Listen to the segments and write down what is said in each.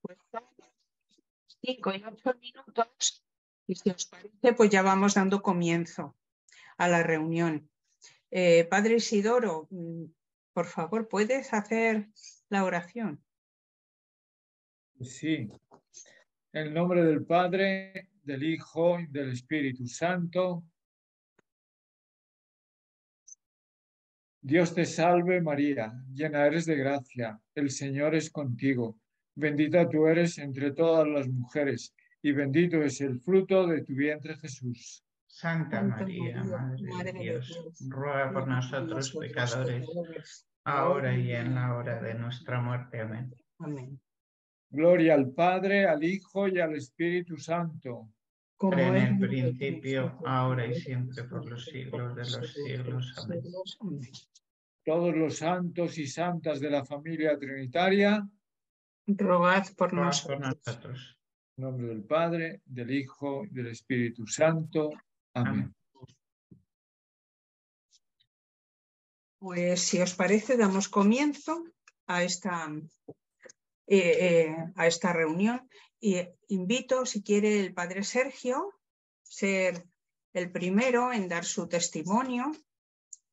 Pues son 5 y 8 minutos y si os parece, pues ya vamos dando comienzo a la reunión. Padre Isidoro, por favor, ¿puedes hacer la oración? Sí. En el nombre del Padre, del Hijo y del Espíritu Santo. Dios te salve María, llena eres de gracia, el Señor es contigo. Bendita tú eres entre todas las mujeres y bendito es el fruto de tu vientre Jesús. Santa María, Madre de Dios, ruega por nosotros pecadores, ahora y en la hora de nuestra muerte. Amén. Amén. Gloria al Padre, al Hijo y al Espíritu Santo. Como En es el en el principio, ahora y siempre, por los siglos de los siglos. Amén. Amén. Todos los santos y santas de la familia trinitaria, Rogad por Ruega nosotros. por nosotros. en nombre del Padre, del Hijo y del Espíritu Santo. Amén. Pues si os parece, damos comienzo a esta reunión y invito, si quiere, el Padre Sergio ser el primero en dar su testimonio,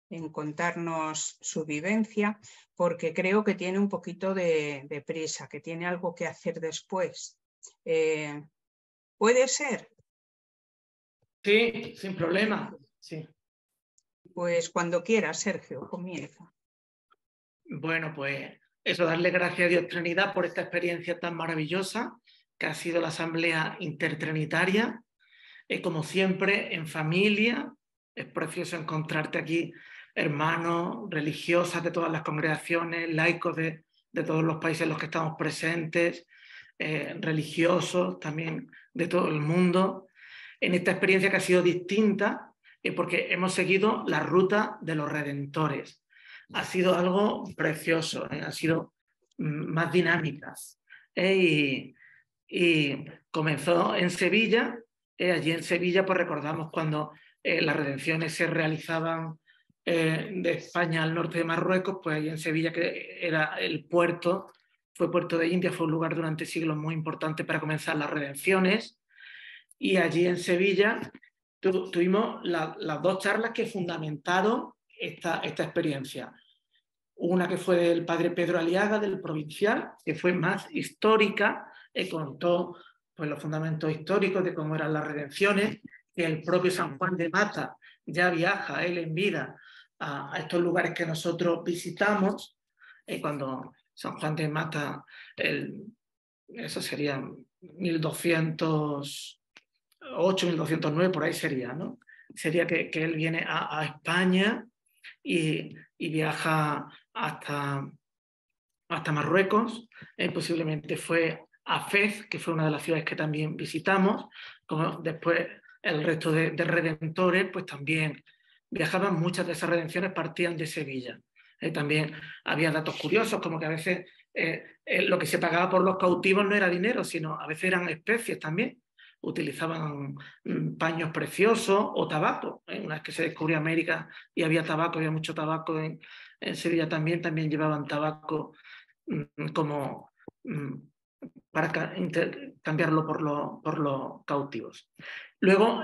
en contarnos su vivencia, porque creo que tiene un poquito de prisa, que tiene algo que hacer después. ¿Puede ser? Sí, sin problema. Sí. Pues cuando quiera, Sergio, comienza. Bueno, pues eso, darle gracias a Dios Trinidad por esta experiencia tan maravillosa que ha sido la Asamblea Intertrinitaria. Como siempre, en familia. Es precioso encontrarte aquí, hermanos, religiosas de todas las congregaciones, laicos de todos los países en los que estamos presentes, religiosos también de todo el mundo, en esta experiencia que ha sido distinta, porque hemos seguido la ruta de los redentores. Ha sido algo precioso, ha sido más dinámicas. Y comenzó en Sevilla. Allí en Sevilla pues recordamos cuando las redenciones se realizaban de España al norte de Marruecos, pues allí en Sevilla, que era el puerto, fue puerto de India, fue un lugar durante siglos muy importante para comenzar las redenciones. Y allí en Sevilla tuvimos las dos charlas que fundamentaron esta experiencia. Una que fue del padre Pedro Aliaga, del Provincial, que fue más histórica, contó pues, los fundamentos históricos de cómo eran las redenciones, que el propio San Juan de Mata ya viaja, él en vida, a estos lugares que nosotros visitamos, cuando San Juan de Mata, eso sería 1208, 1209, por ahí sería, ¿no? Sería que él viene a España y viaja hasta Marruecos. Posiblemente fue a Fez, que fue una de las ciudades que también visitamos, como después el resto de redentores pues también viajaban. Muchas de esas redenciones partían de Sevilla. También había datos curiosos, como que a veces lo que se pagaba por los cautivos no era dinero, sino a veces eran especies también. Utilizaban paños preciosos o tabaco. Una vez que se descubrió América y había tabaco, había mucho tabaco en Sevilla también llevaban tabaco como para cambiarlo por los cautivos. Luego,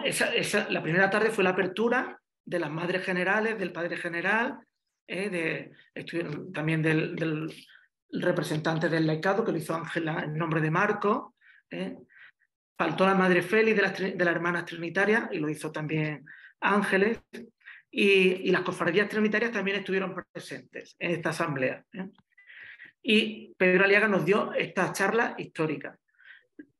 la primera tarde fue la apertura de las madres generales, del padre general, también del representante del laicado, que lo hizo Ángela en nombre de Marco. Faltó la madre Félix de las hermanas trinitarias y lo hizo también Ángeles. Y las cofradías trinitarias también estuvieron presentes en esta asamblea. Y Pedro Aliaga nos dio esta charla histórica.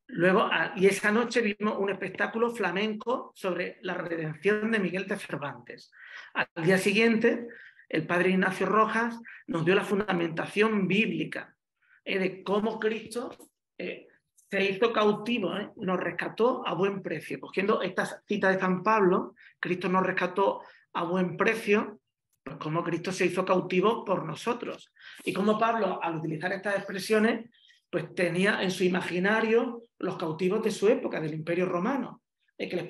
Luego, y esa noche vimos un espectáculo flamenco sobre la redención de Miguel de Cervantes. Al día siguiente, el padre Ignacio Rojas nos dio la fundamentación bíblica de cómo Cristo se hizo cautivo, nos rescató a buen precio. Cogiendo esta cita de San Pablo, Cristo nos rescató a buen precio, pues cómo Cristo se hizo cautivo por nosotros. Y cómo Pablo, al utilizar estas expresiones, pues tenía en su imaginario los cautivos de su época, del Imperio Romano, que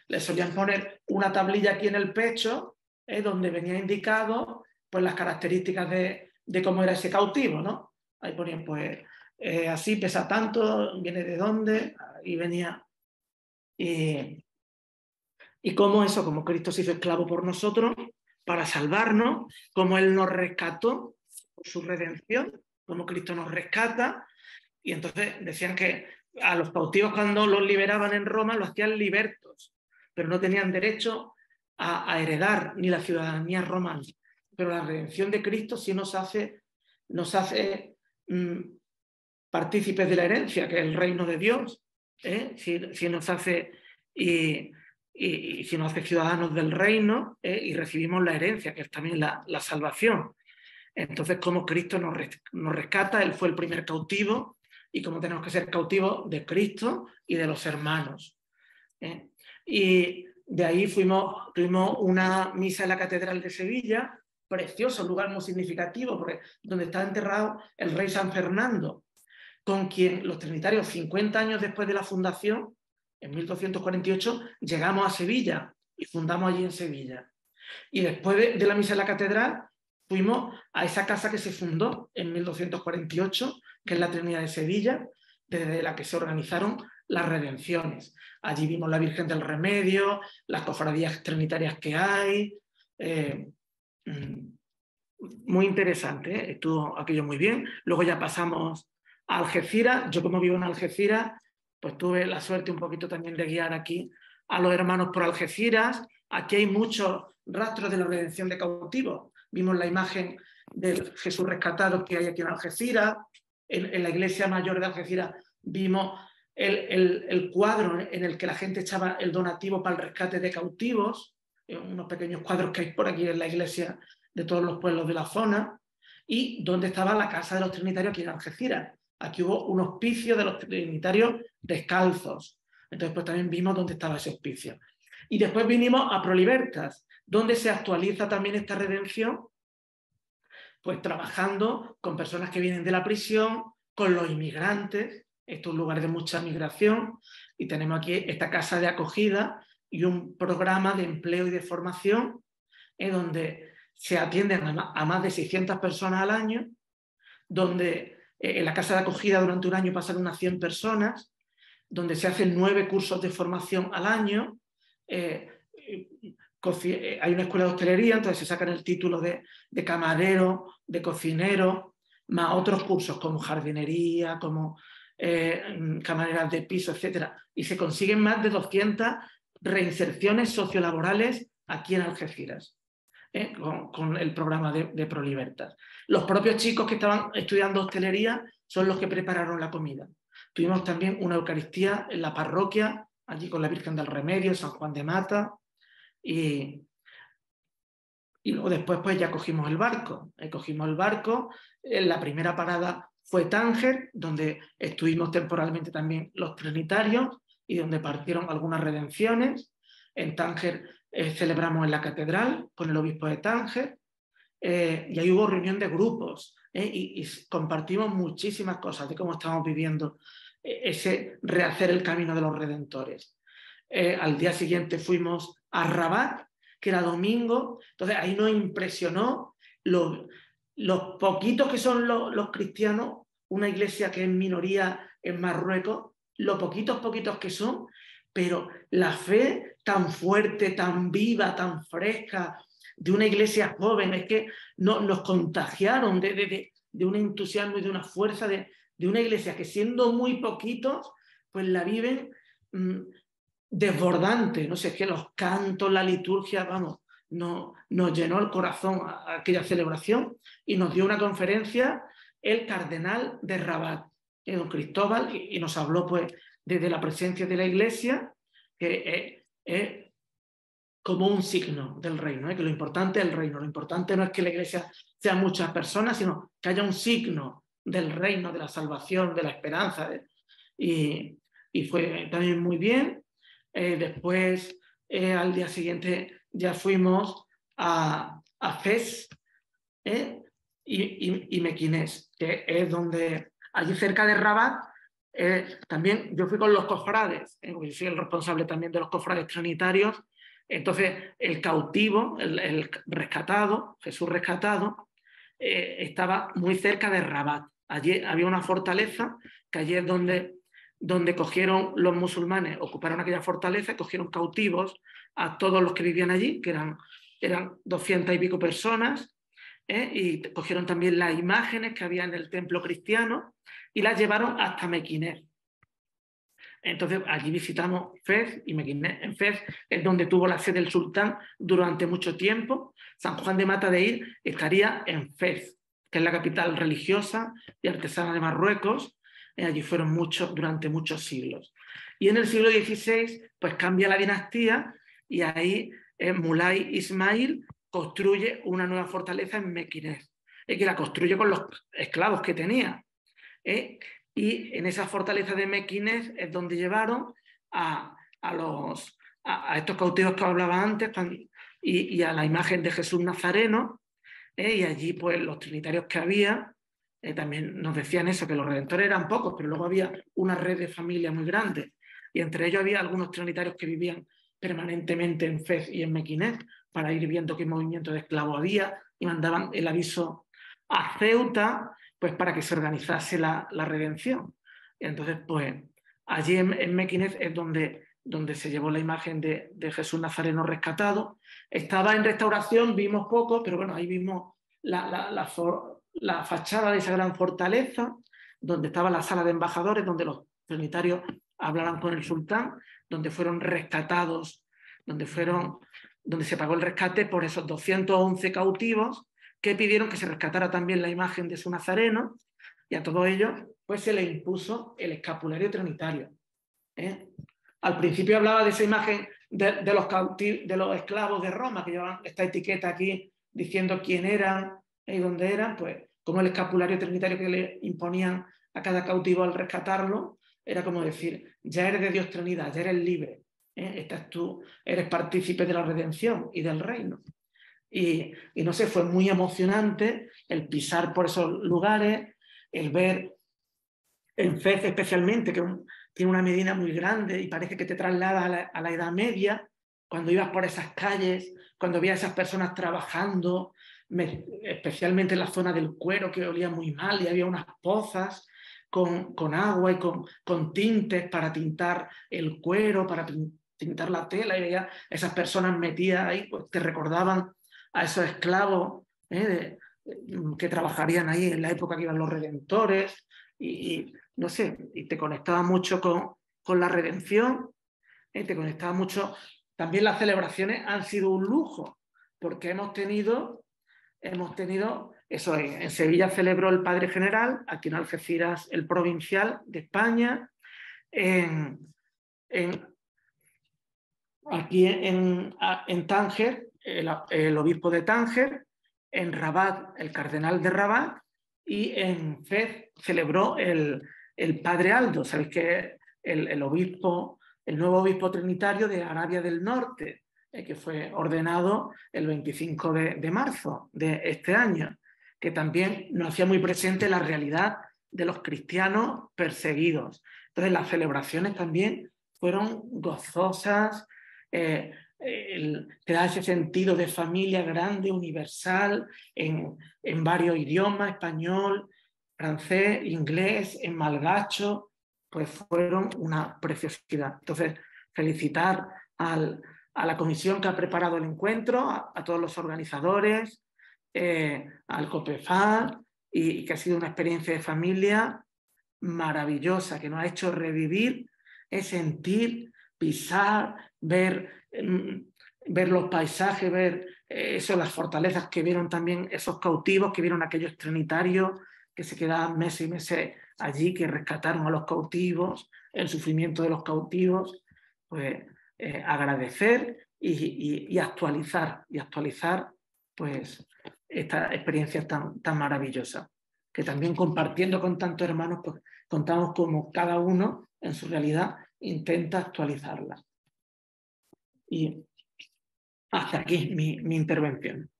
les solían poner una tablilla aquí en el pecho, donde venía indicado pues, las características de cómo era ese cautivo, ¿no? Ahí ponían pues así, pesa tanto, viene de dónde, y venía. Y cómo eso, como Cristo se hizo esclavo por nosotros para salvarnos, como Él nos rescató por su redención, como Cristo nos rescata. Y entonces decían que a los cautivos, cuando los liberaban en Roma, lo hacían libertos, pero no tenían derecho a heredar ni la ciudadanía romana. Pero la redención de Cristo sí nos hace partícipes de la herencia, que es el reino de Dios, si nos hace si nos hace ciudadanos del reino, y recibimos la herencia, que es también la salvación. Entonces, como Cristo nos rescata, Él fue el primer cautivo, y como tenemos que ser cautivos de Cristo y de los hermanos. Y de ahí tuvimos una misa en la Catedral de Sevilla, precioso, un lugar muy significativo, porque donde está enterrado el rey San Fernando, con quien los trinitarios, 50 años después de la fundación, en 1248, llegamos a Sevilla y fundamos allí en Sevilla. Y después de la misa en la catedral, fuimos a esa casa que se fundó en 1248, que es la Trinidad de Sevilla, desde la que se organizaron las redenciones. Allí vimos la Virgen del Remedio, las cofradías trinitarias que hay. Muy interesante, estuvo aquello muy bien. Luego ya pasamos a Algeciras. Yo, como vivo en Algeciras, pues tuve la suerte un poquito también de guiar aquí a los hermanos por Algeciras. Aquí hay muchos rastros de la redención de cautivos. Vimos la imagen del Jesús rescatado que hay aquí en Algeciras. En la iglesia mayor de Algeciras vimos el cuadro en el que la gente echaba el donativo para el rescate de cautivos, unos pequeños cuadros que hay por aquí en la iglesia de todos los pueblos de la zona, y donde estaba la casa de los trinitarios aquí en Algeciras. Aquí hubo un hospicio de los trinitarios descalzos. Entonces, pues también vimos dónde estaba ese hospicio. Y después vinimos a Prolibertas, donde se actualiza también esta redención, pues trabajando con personas que vienen de la prisión, con los inmigrantes, estos lugares de mucha migración, y tenemos aquí esta casa de acogida y un programa de empleo y de formación, donde se atienden a más de 600 personas al año, donde en la casa de acogida durante un año pasan unas 100 personas, donde se hacen 9 cursos de formación al año. Hay una escuela de hostelería, entonces se sacan el título de camarero, de cocinero, más otros cursos como jardinería, como camareras de piso, etc. Y se consiguen más de 200 reinserciones sociolaborales aquí en Algeciras, con el programa de Prolibertas. Los propios chicos que estaban estudiando hostelería son los que prepararon la comida. Tuvimos también una Eucaristía en la parroquia, allí con la Virgen del Remedio, San Juan de Mata, y luego después pues ya cogimos el barco. La primera parada fue Tánger, donde estuvimos temporalmente también los trinitarios y donde partieron algunas redenciones. En Tánger celebramos en la catedral con el obispo de Tánger, y ahí hubo reunión de grupos, y compartimos muchísimas cosas de cómo estamos viviendo ese rehacer el camino de los redentores. Al día siguiente fuimos a Rabat, que era domingo, entonces ahí nos impresionó los poquitos que son los cristianos, una iglesia que es minoría en Marruecos, los poquitos que son, pero la fe tan fuerte, tan viva, tan fresca, de una iglesia joven, es que nos contagiaron de un entusiasmo y de una fuerza de una iglesia que, siendo muy poquitos, pues la viven desbordante. No sé, es que los cantos, la liturgia, vamos, nos llenó el corazón a aquella celebración, y nos dio una conferencia el cardenal de Rabat, don Cristóbal, y nos habló pues desde la presencia de la iglesia, que es como un signo del reino, que lo importante es el reino, lo importante no es que la iglesia sea muchas personas, sino que haya un signo del reino, de la salvación, de la esperanza, y fue también muy bien. Después, al día siguiente, ya fuimos a Fez y Mequinés, que es donde, allí cerca de Rabat, también yo fui con los cofrades, yo soy el responsable también de los cofrades trinitarios. Entonces, el cautivo, el rescatado, Jesús rescatado, estaba muy cerca de Rabat, Allí había una fortaleza, que allí es donde cogieron los musulmanes, ocuparon aquella fortaleza, cogieron cautivos a todos los que vivían allí, que eran 200 y pico personas, y cogieron también las imágenes que había en el templo cristiano y las llevaron hasta Mequinez. Entonces allí visitamos Fez y Mequinez. En Fez es donde tuvo la sede del sultán durante mucho tiempo. San Juan de Matadeir estaría en Fez, que es la capital religiosa y artesana de Marruecos. Allí fueron durante muchos siglos. Y en el siglo XVI pues cambia la dinastía y ahí Mulay Ismail construye una nueva fortaleza en Mequinez, que la construye con los esclavos que tenía. Y en esa fortaleza de Mequinez es donde llevaron a estos cautivos que hablaba antes y a la imagen de Jesús Nazareno, y allí pues los trinitarios que había también nos decían eso, que los redentores eran pocos, pero luego había una red de familia muy grande y entre ellos había algunos trinitarios que vivían permanentemente en Fez y en Mequinez para ir viendo qué movimiento de esclavos había y mandaban el aviso a Ceuta pues para que se organizase la redención. Y entonces pues allí en Mequinez es donde se llevó la imagen de Jesús Nazareno rescatado. Estaba en restauración, vimos poco, pero bueno, ahí vimos la fachada de esa gran fortaleza, donde estaba la sala de embajadores, donde los trinitarios hablaban con el sultán, donde fueron rescatados, donde se pagó el rescate por esos 211 cautivos que pidieron que se rescatara también la imagen de su Nazareno, y a todo ello pues se le impuso el escapulario trinitario. Al principio hablaba de esa imagen de los esclavos de Roma, que llevaban esta etiqueta aquí diciendo quién eran y dónde eran, pues como el escapulario trinitario que le imponían a cada cautivo al rescatarlo, era como decir, ya eres de Dios Trinidad, ya eres libre, tú eres partícipe de la redención y del reino. Y no sé, fue muy emocionante el pisar por esos lugares, el ver en Fez especialmente, que tiene una medina muy grande y parece que te traslada a la Edad Media, cuando ibas por esas calles, cuando veías a esas personas trabajando, especialmente en la zona del cuero que olía muy mal y había unas pozas con agua y con tintes para tintar el cuero, para tintar la tela, y veías esas personas metidas ahí, pues te recordaban a esos esclavos que trabajarían ahí en la época que iban los redentores y no sé, y te conectaba mucho con la redención, te conectaba mucho. También las celebraciones han sido un lujo, porque hemos tenido eso, en Sevilla celebró el Padre General, aquí en Algeciras el Provincial de España, aquí en Tánger el obispo de Tánger, en Rabat el cardenal de Rabat, y en Fez celebró el padre Aldo, sabéis que el nuevo obispo trinitario de Arabia del Norte, que fue ordenado el 25 de marzo de este año, que también nos hacía muy presente la realidad de los cristianos perseguidos. Entonces las celebraciones también fueron gozosas, te da ese sentido de familia grande, universal, en varios idiomas, español, francés, inglés, en malgacho, pues fueron una preciosidad. Entonces, felicitar a la comisión que ha preparado el encuentro, a todos los organizadores, al COPEFAR, y que ha sido una experiencia de familia maravillosa, que nos ha hecho revivir, sentir, pisar, ver los paisajes, ver las fortalezas que vieron también esos cautivos, que vieron aquellos trinitarios que se quedaban meses y meses allí, que rescataron a los cautivos, el sufrimiento de los cautivos, pues agradecer y actualizar pues esta experiencia tan maravillosa, que también compartiendo con tantos hermanos, pues contamos como cada uno en su realidad intenta actualizarla. Y hasta aquí mi intervención.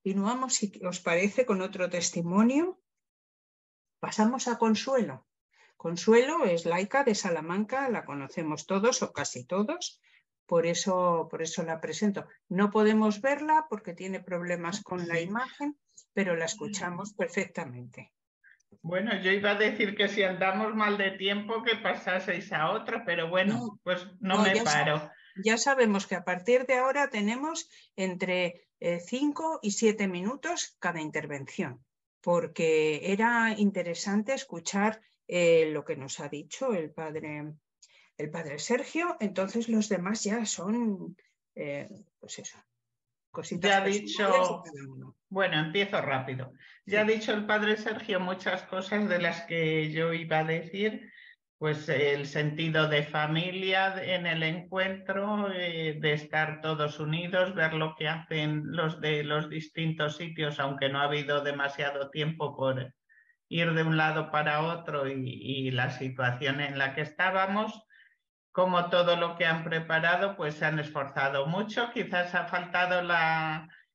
Continuamos, si os parece, con otro testimonio. Pasamos a Consuelo. Consuelo es laica de Salamanca, la conocemos todos o casi todos, por eso la presento. No podemos verla porque tiene problemas con la imagen, pero la escuchamos perfectamente. Bueno, yo iba a decir que si andamos mal de tiempo que pasaseis a otro, pero bueno, pues no me paro. Ya sabemos que a partir de ahora tenemos entre 5 y 7 minutos cada intervención, porque era interesante escuchar lo que nos ha dicho el padre Sergio. Entonces los demás ya son, pues eso, cositas ya ha dicho, de cada uno. Bueno, empiezo rápido. Ya ha dicho el padre Sergio muchas cosas de las que yo iba a decir, pues el sentido de familia en el encuentro, de estar todos unidos, ver lo que hacen los de los distintos sitios, aunque no ha habido demasiado tiempo por ir de un lado para otro y la situación en la que estábamos. Como todo lo que han preparado, pues se han esforzado mucho. Quizás ha faltado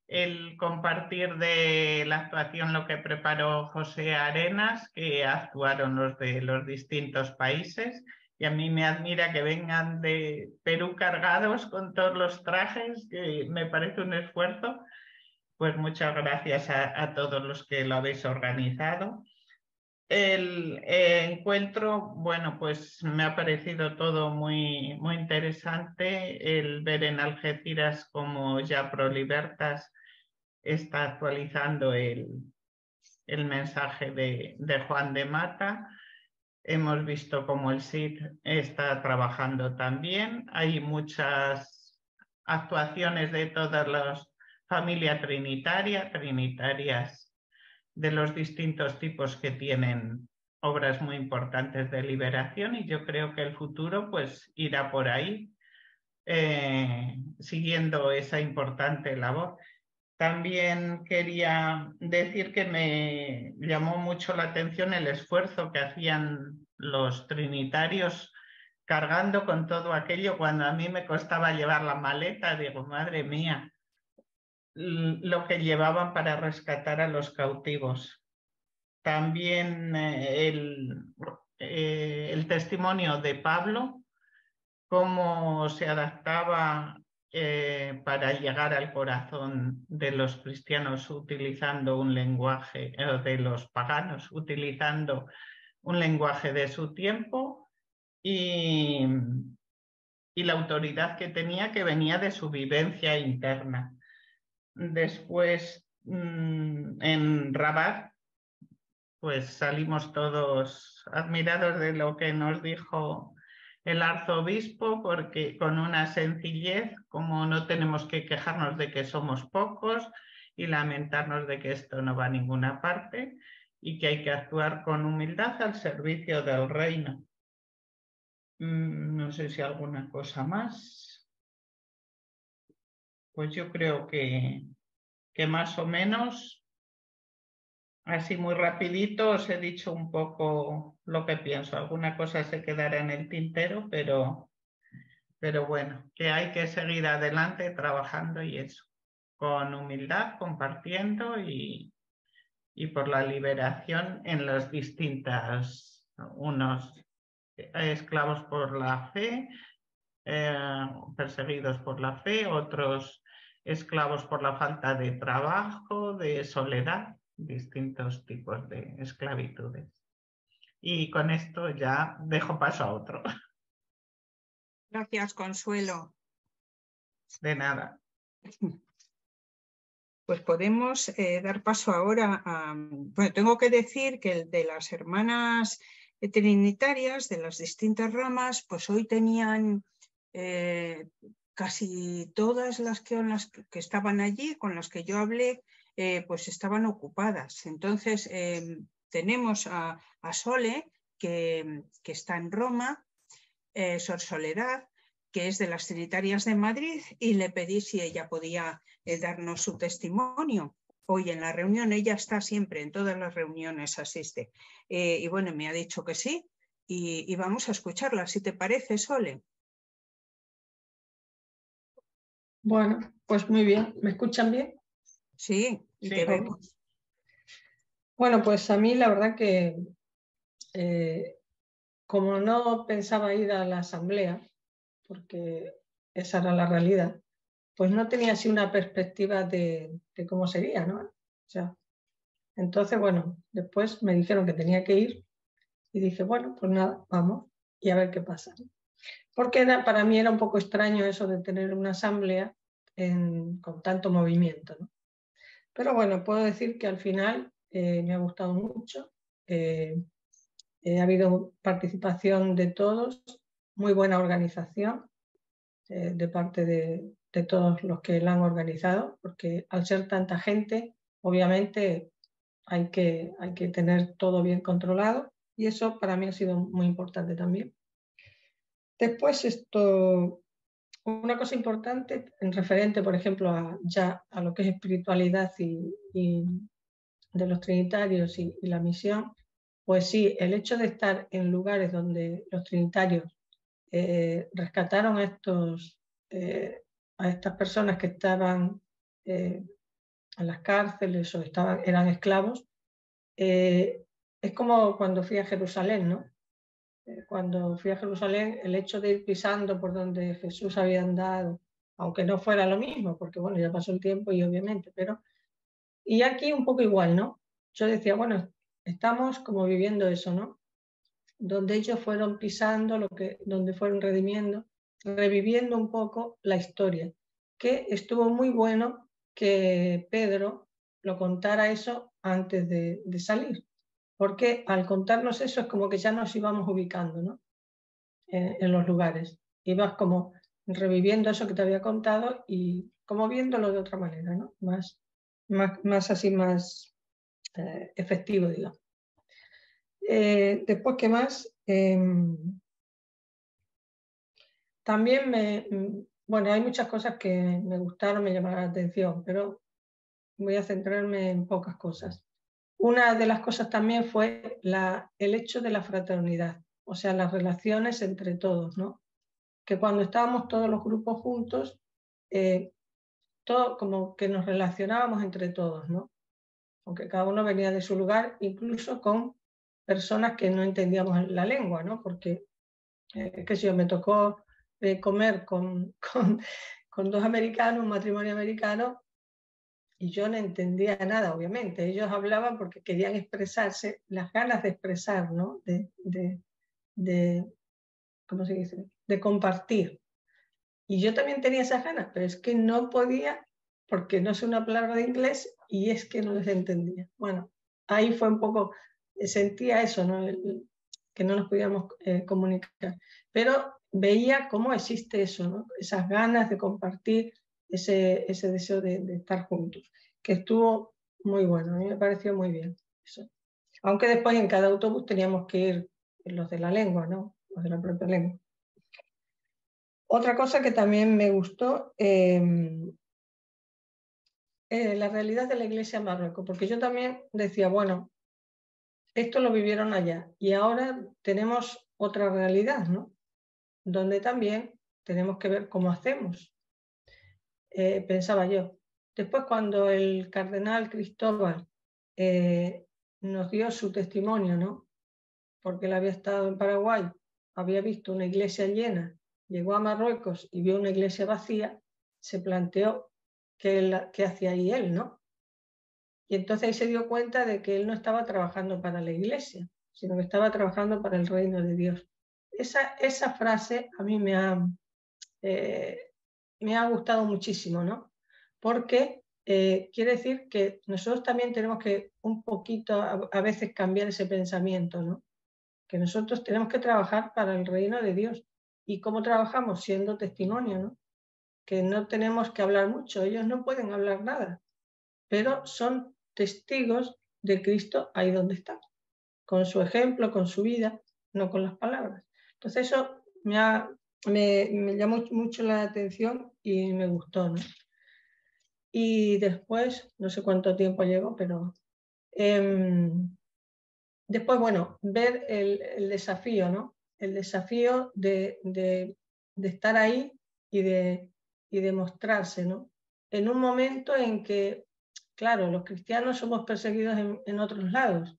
el compartir de la actuación lo que preparó José Arenas, que actuaron los de los distintos países. Y a mí me admira que vengan de Perú cargados con todos los trajes, que me parece un esfuerzo. Pues muchas gracias a todos los que lo habéis organizado. El encuentro, bueno, pues me ha parecido todo muy, muy interesante. El ver en Algeciras como ya ProLibertas está actualizando el mensaje de Juan de Mata. Hemos visto cómo el CID está trabajando también. Hay muchas actuaciones de todas las familias trinitarias de los distintos tipos que tienen obras muy importantes de liberación, y yo creo que el futuro pues irá por ahí, siguiendo esa importante labor. También quería decir que me llamó mucho la atención el esfuerzo que hacían los trinitarios cargando con todo aquello. Cuando a mí me costaba llevar la maleta, digo, madre mía, lo que llevaban para rescatar a los cautivos. También el testimonio de Pablo, cómo se adaptaba para llegar al corazón de los cristianos utilizando un lenguaje, de los paganos utilizando un lenguaje de su tiempo, y la autoridad que tenía, que venía de su vivencia interna. Después, en Rabat, pues salimos todos admirados de lo que nos dijo el arzobispo, porque con una sencillez, como no tenemos que quejarnos de que somos pocos y lamentarnos de que esto no va a ninguna parte, y que hay que actuar con humildad al servicio del reino. No sé si alguna cosa más. Pues yo creo que más o menos, así muy rapidito, os he dicho un poco lo que pienso. Alguna cosa se quedará en el tintero, pero bueno, que hay que seguir adelante trabajando, y eso, con humildad, compartiendo y por la liberación en las distintas, unos esclavos por la fe, perseguidos por la fe, otros esclavos por la falta de trabajo, de soledad, distintos tipos de esclavitudes. Y con esto ya dejo paso a otro. Gracias, Consuelo. De nada. Pues podemos dar paso ahora a... Bueno, tengo que decir que el de las hermanas trinitarias, de las distintas ramas, pues hoy tenían casi todas las que estaban allí, con las que yo hablé, pues estaban ocupadas. Entonces tenemos a Sole, que está en Roma, Sor Soledad, que es de las Trinitarias de Madrid, y le pedí si ella podía darnos su testimonio. Hoy en la reunión, ella está siempre, en todas las reuniones asiste. Y bueno, me ha dicho que sí, y vamos a escucharla, si te parece, Sole. Bueno, pues muy bien. ¿Me escuchan bien? Sí, y te vemos. Bueno, pues a mí la verdad que como no pensaba ir a la asamblea, porque esa era la realidad, pues no tenía así una perspectiva de cómo sería, ¿no? O sea, entonces, bueno, después me dijeron que tenía que ir y dije, bueno, pues nada, vamos y a ver qué pasa. Porque para mí era un poco extraño eso de tener una asamblea con tanto movimiento, ¿no? Pero bueno, puedo decir que al final me ha gustado mucho. Ha habido participación de todos, muy buena organización de parte de todos los que la han organizado, porque al ser tanta gente, obviamente hay que tener todo bien controlado y eso para mí ha sido muy importante también. Después una cosa importante en referente, por ejemplo, a lo que es espiritualidad y de los trinitarios y la misión, pues sí, el hecho de estar en lugares donde los trinitarios rescataron a estas personas que estaban en las cárceles o eran esclavos, es como cuando fui a Jerusalén, ¿no? Cuando fui a Jerusalén, el hecho de ir pisando por donde Jesús había andado, aunque no fuera lo mismo, porque bueno, ya pasó el tiempo y obviamente, pero... Y aquí un poco igual, ¿no? Yo decía, bueno, estamos como viviendo eso, ¿no? Donde ellos fueron pisando, donde fueron redimiendo, reviviendo un poco la historia, que estuvo muy bueno que Pedro lo contara eso antes de salir, porque al contarnos eso es como que ya nos íbamos ubicando, ¿no? En los lugares, ibas como reviviendo eso que te había contado y como viéndolo de otra manera, ¿no? Más así, más efectivo, digamos. Después, ¿qué más? También bueno, hay muchas cosas que me gustaron, me llamaron la atención, pero voy a centrarme en pocas cosas. Una de las cosas también fue el hecho de la fraternidad, o sea, las relaciones entre todos, ¿no? Que cuando estábamos todos los grupos juntos, todo como que nos relacionábamos entre todos, ¿no? Aunque cada uno venía de su lugar, incluso con personas que no entendíamos la lengua, ¿no? Porque, qué sé yo, me tocó comer con dos americanos, un matrimonio americano, y yo no entendía nada, obviamente. Ellos hablaban porque querían expresarse, las ganas de expresar, ¿no? ¿Cómo se dice? De compartir. Y yo también tenía esas ganas, pero es que no podía porque no sé una palabra de inglés y es que no les entendía. Bueno, ahí fue un poco, sentía eso, ¿no? Que no nos podíamos comunicar. Pero veía cómo existe eso, ¿no? Esas ganas de compartir, ese deseo de estar juntos, que estuvo muy bueno, a mí me pareció muy bien eso. Aunque después en cada autobús teníamos que ir los de la lengua, ¿no? Los de la propia lengua. Otra cosa que también me gustó, la realidad de la Iglesia en Marruecos, porque yo también decía, bueno, esto lo vivieron allá y ahora tenemos otra realidad, ¿no? Donde también tenemos que ver cómo hacemos, pensaba yo. Después, cuando el cardenal Cristóbal nos dio su testimonio, ¿no? Porque él había estado en Paraguay, había visto una iglesia llena, llegó a Marruecos y vio una iglesia vacía, se planteó qué hacía ahí él, ¿no? Y entonces ahí se dio cuenta de que él no estaba trabajando para la iglesia, sino que estaba trabajando para el reino de Dios. Esa frase a mí me ha gustado muchísimo, ¿no? Porque quiere decir que nosotros también tenemos que un poquito a veces cambiar ese pensamiento, ¿no? Que nosotros tenemos que trabajar para el reino de Dios. ¿Y cómo trabajamos? Siendo testimonio, ¿no? Que no tenemos que hablar mucho, ellos no pueden hablar nada, pero son testigos de Cristo ahí donde están, con su ejemplo, con su vida, no con las palabras. Entonces eso me llamó mucho la atención y me gustó, ¿no? Y después, no sé cuánto tiempo llegó, pero después, bueno, ver el desafío, ¿no? El desafío de estar ahí y de mostrarse, ¿no? En un momento en que, claro, los cristianos somos perseguidos en otros lados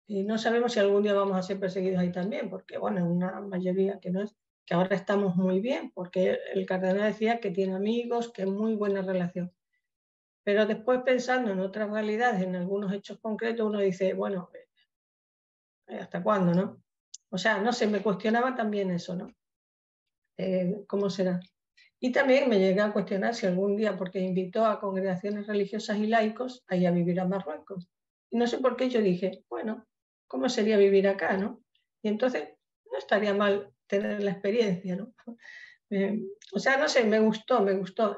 y no sabemos si algún día vamos a ser perseguidos ahí también, porque, bueno, una mayoría que no es. que ahora estamos muy bien, porque el cardenal decía que tiene amigos, que es muy buena relación. Pero después, pensando en otras realidades, en algunos hechos concretos, uno dice, bueno, ¿hasta cuándo, no? O sea, no sé, me cuestionaba también eso, ¿no? ¿Cómo será? Y también me llegué a cuestionar si algún día, porque invitó a congregaciones religiosas y laicos a ir a vivir a Marruecos. Y no sé por qué yo dije, bueno, ¿cómo sería vivir acá, no? Y entonces no estaría mal tener la experiencia, ¿no? O sea, no sé, me gustó.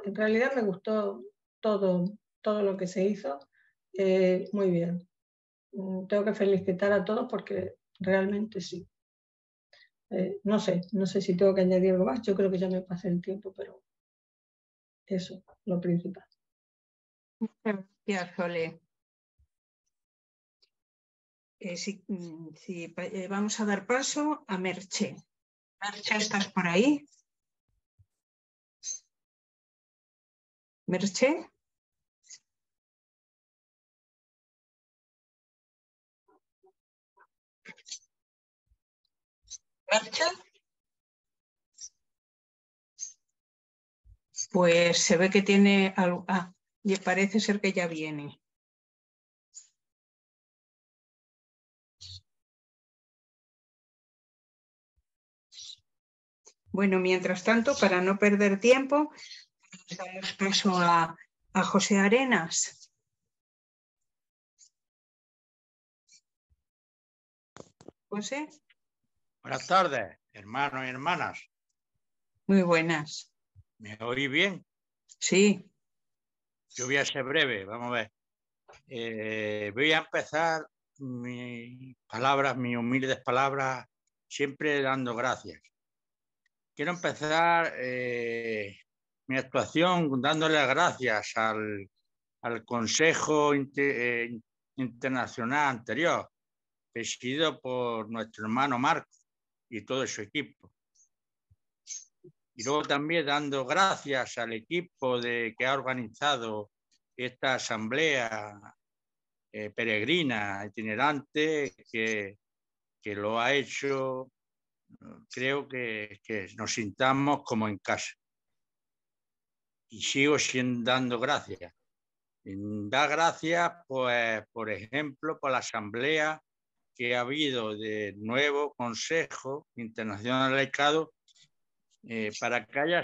En realidad me gustó todo lo que se hizo. Muy bien. Tengo que felicitar a todos porque realmente sí. No sé si tengo que añadir algo más. Yo creo que ya me pasé el tiempo, pero eso, lo principal. Muchas gracias, Sole. Vamos a dar paso a Merche. Merche, ¿estás por ahí? Merche. Merche. Pues se ve que tiene algo. Y parece ser que ya viene. Bueno, mientras tanto, para no perder tiempo, damos paso a José Arenas. José. Buenas tardes, hermanos y hermanas. Muy buenas. ¿Me oís bien? Sí. Yo voy a ser breve, vamos a ver. Voy a empezar mis humildes palabras, siempre dando gracias. Quiero empezar mi actuación dándole las gracias al Consejo Internacional anterior, presidido por nuestro hermano Marco y todo su equipo. Y luego también dando gracias al equipo que ha organizado esta asamblea peregrina, itinerante, que lo ha hecho, creo que nos sintamos como en casa. Y sigo dando gracias. Da gracias, pues, por ejemplo, por la asamblea que ha habido del nuevo Consejo Internacional de Laicado, para que haya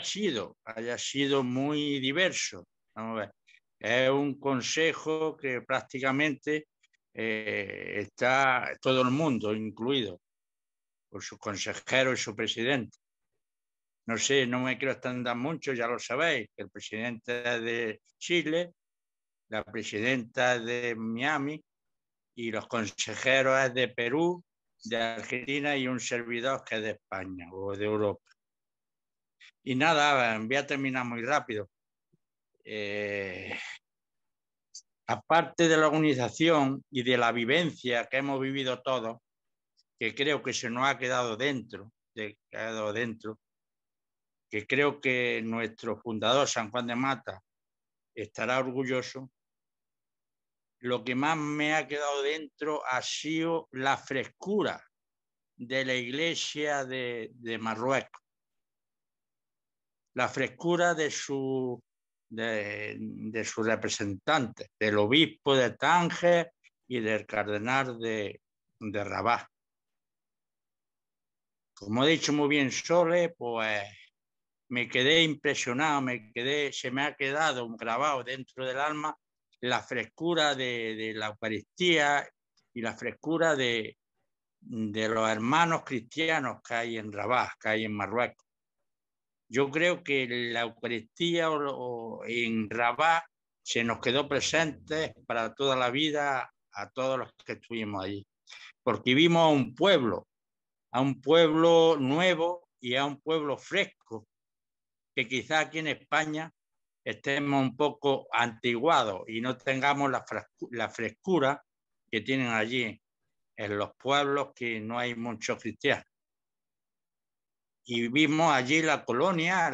sido muy diverso. Vamos a ver. Es un consejo que prácticamente está todo el mundo incluido, por su consejero y su presidente. No sé, no me quiero extender mucho, ya lo sabéis, que el presidente es de Chile, la presidenta es de Miami y los consejeros es de Perú, de Argentina y un servidor que es de España o de Europa. Y nada, voy a terminar muy rápido. Aparte de la organización y de la vivencia que hemos vivido todos, que creo que se nos ha quedado dentro, que creo que nuestro fundador, San Juan de Mata, estará orgulloso, lo que más me ha quedado dentro ha sido la frescura de la iglesia de Marruecos, la frescura de su representante, del obispo de Tánger y del cardenal de Rabat. Como he dicho muy bien Sole, pues me quedé impresionado, se me ha quedado grabado dentro del alma la frescura de la Eucaristía y la frescura de los hermanos cristianos que hay en Rabat, que hay en Marruecos. Yo creo que la Eucaristía en Rabat se nos quedó presente para toda la vida a todos los que estuvimos allí, porque vimos a un pueblo nuevo y a un pueblo fresco, que quizá aquí en España estemos un poco antiguados y no tengamos la frescura que tienen allí en los pueblos que no hay muchos cristianos. Y vimos allí la colonia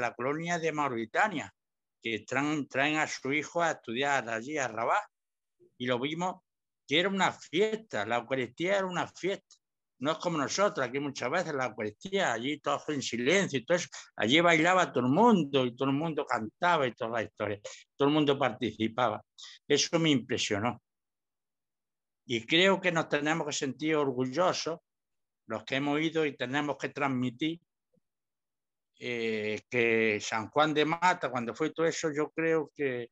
de Mauritania, que traen a su hijo a estudiar allí a Rabat. Y lo vimos que era una fiesta, la Eucaristía era una fiesta. No es como nosotros, aquí muchas veces la Eucaristía, allí todo fue en silencio y todo eso. Allí bailaba todo el mundo y todo el mundo cantaba y toda la historia. Todo el mundo participaba. Eso me impresionó. Y creo que nos tenemos que sentir orgullosos, los que hemos ido, y tenemos que transmitir que San Juan de Mata, cuando fue todo eso, yo creo que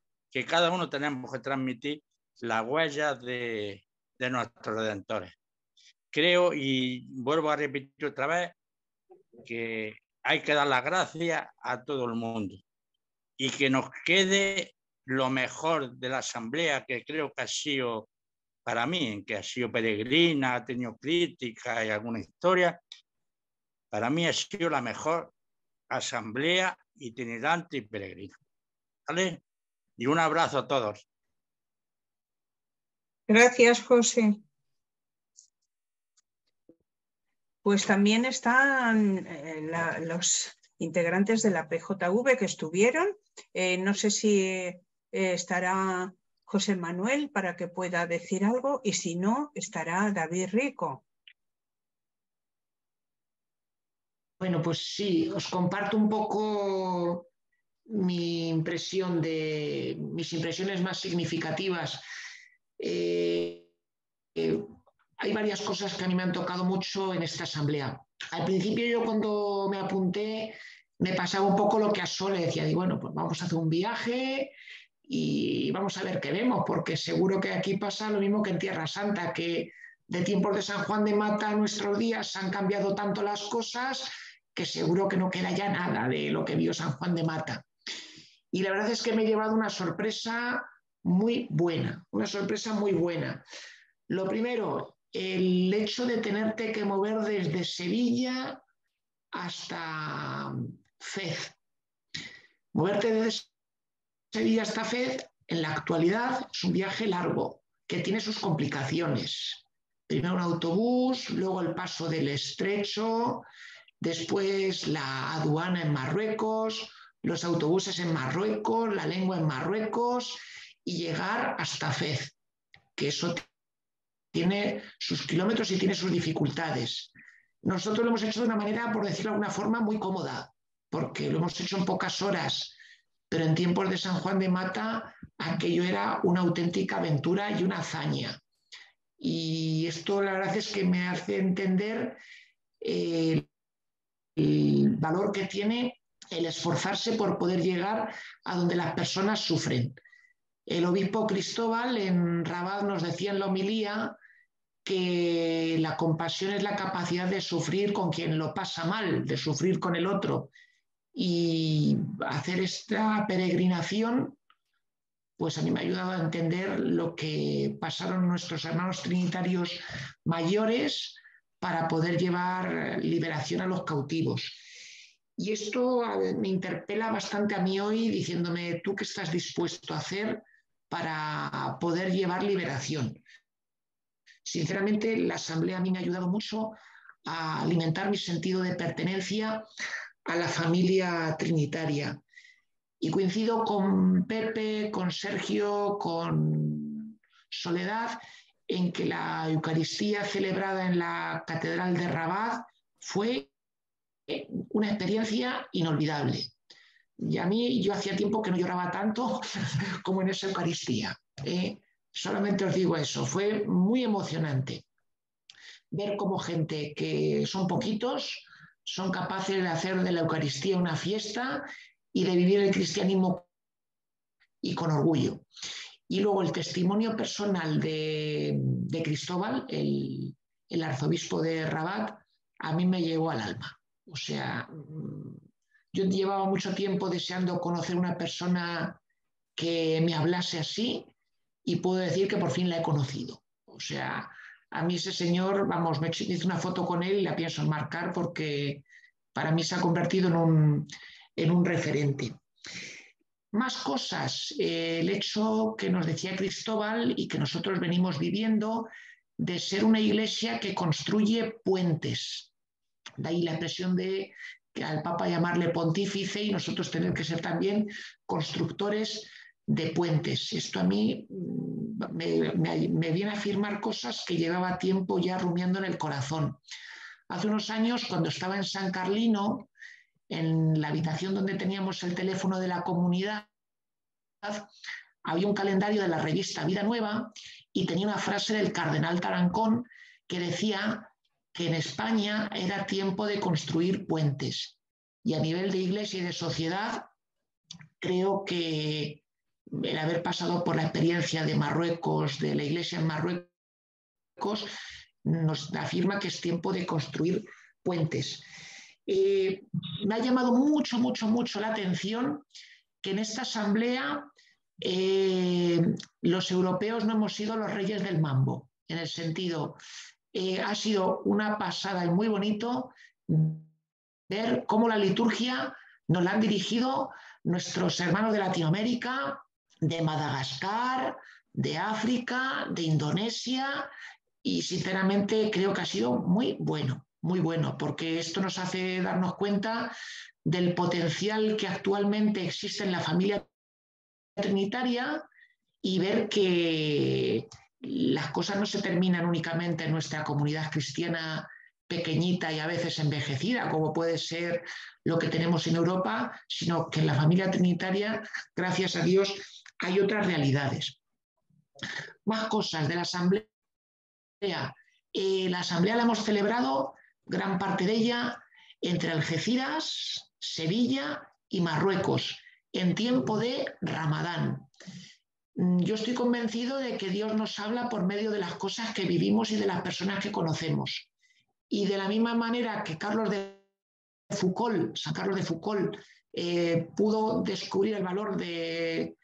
cada uno tenemos que transmitir las huellas de nuestros redentores. Creo, y vuelvo a repetir otra vez, que hay que dar las gracias a todo el mundo y que nos quede lo mejor de la asamblea, que creo que ha sido, para mí, que ha sido peregrina, ha tenido críticas y alguna historia. Para mí ha sido la mejor asamblea itinerante y peregrina. ¿Vale? Y un abrazo a todos. Gracias, José. Pues también están los integrantes de la PJV que estuvieron. No sé si estará José Manuel para que pueda decir algo, y si no, estará David Rico. Bueno, pues sí, os comparto un poco mis impresiones más significativas. Hay varias cosas que a mí me han tocado mucho en esta asamblea. Al principio yo cuando me apunté me pasaba un poco lo que a Sol le decía, digo, bueno, pues vamos a hacer un viaje y vamos a ver qué vemos, porque seguro que aquí pasa lo mismo que en Tierra Santa, que de tiempos de San Juan de Mata a nuestros días han cambiado tanto las cosas que seguro que no queda ya nada de lo que vio San Juan de Mata. Y la verdad es que me he llevado una sorpresa muy buena, una sorpresa muy buena. Lo primero, el hecho de tenerte que mover desde Sevilla hasta Fez. Moverte desde Sevilla hasta Fez, en la actualidad, es un viaje largo, que tiene sus complicaciones. Primero un autobús, luego el paso del estrecho, después la aduana en Marruecos, los autobuses en Marruecos, la lengua en Marruecos y llegar hasta Fez, que eso tiene sus kilómetros y tiene sus dificultades. Nosotros lo hemos hecho de una manera, por decirlo de alguna forma, muy cómoda, porque lo hemos hecho en pocas horas, pero en tiempos de San Juan de Mata aquello era una auténtica aventura y una hazaña. Y esto la verdad es que me hace entender el valor que tiene el esforzarse por poder llegar a donde las personas sufren. El obispo Cristóbal en Rabat nos decía en la homilía que la compasión es la capacidad de sufrir con quien lo pasa mal, de sufrir con el otro. Y hacer esta peregrinación, pues a mí me ha ayudado a entender lo que pasaron nuestros hermanos trinitarios mayores para poder llevar liberación a los cautivos. Y esto me interpela bastante a mí hoy, diciéndome, ¿tú qué estás dispuesto a hacer para poder llevar liberación? Sinceramente, la asamblea a mí me ha ayudado mucho a alimentar mi sentido de pertenencia a la familia trinitaria. Y coincido con Pepe, con Sergio, con Soledad, en que la Eucaristía celebrada en la Catedral de Rabat fue una experiencia inolvidable. Y a mí, yo hacía tiempo que no lloraba tanto como en esa Eucaristía. Solamente os digo eso, fue muy emocionante ver cómo gente que son poquitos son capaces de hacer de la Eucaristía una fiesta y de vivir el cristianismo y con orgullo. Y luego el testimonio personal de Cristóbal, el arzobispo de Rabat, a mí me llegó al alma. O sea, yo llevaba mucho tiempo deseando conocer una persona que me hablase así y puedo decir que por fin la he conocido. O sea, a mí ese señor, vamos, me hice una foto con él y la pienso enmarcar porque para mí se ha convertido en un referente. Más cosas, el hecho que nos decía Cristóbal y que nosotros venimos viviendo de ser una iglesia que construye puentes. De ahí la expresión de que al Papa llamarle pontífice y nosotros tener que ser también constructores de puentes. Esto a mí me viene a afirmar cosas que llevaba tiempo ya rumiando en el corazón. Hace unos años, cuando estaba en San Carlino, en la habitación donde teníamos el teléfono de la comunidad, había un calendario de la revista Vida Nueva y tenía una frase del cardenal Tarancón que decía que en España era tiempo de construir puentes. Y a nivel de iglesia y de sociedad, creo que el haber pasado por la experiencia de Marruecos, de la iglesia en Marruecos, nos afirma que es tiempo de construir puentes. Me ha llamado mucho la atención que en esta asamblea los europeos no hemos sido los reyes del mambo, en el sentido, ha sido una pasada y muy bonito ver cómo la liturgia nos la han dirigido nuestros hermanos de Latinoamérica, de Madagascar, de África, de Indonesia, y sinceramente creo que ha sido muy bueno, porque esto nos hace darnos cuenta del potencial que actualmente existe en la familia trinitaria y ver que las cosas no se terminan únicamente en nuestra comunidad cristiana pequeñita y a veces envejecida, como puede ser lo que tenemos en Europa, sino que en la familia trinitaria, gracias a Dios, hay otras realidades. Más cosas de la asamblea. La asamblea la hemos celebrado, gran parte de ella, entre Algeciras, Sevilla y Marruecos, en tiempo de Ramadán. Yo estoy convencido de que Dios nos habla por medio de las cosas que vivimos y de las personas que conocemos. Y de la misma manera que San Carlos de Foucault, pudo descubrir el valor de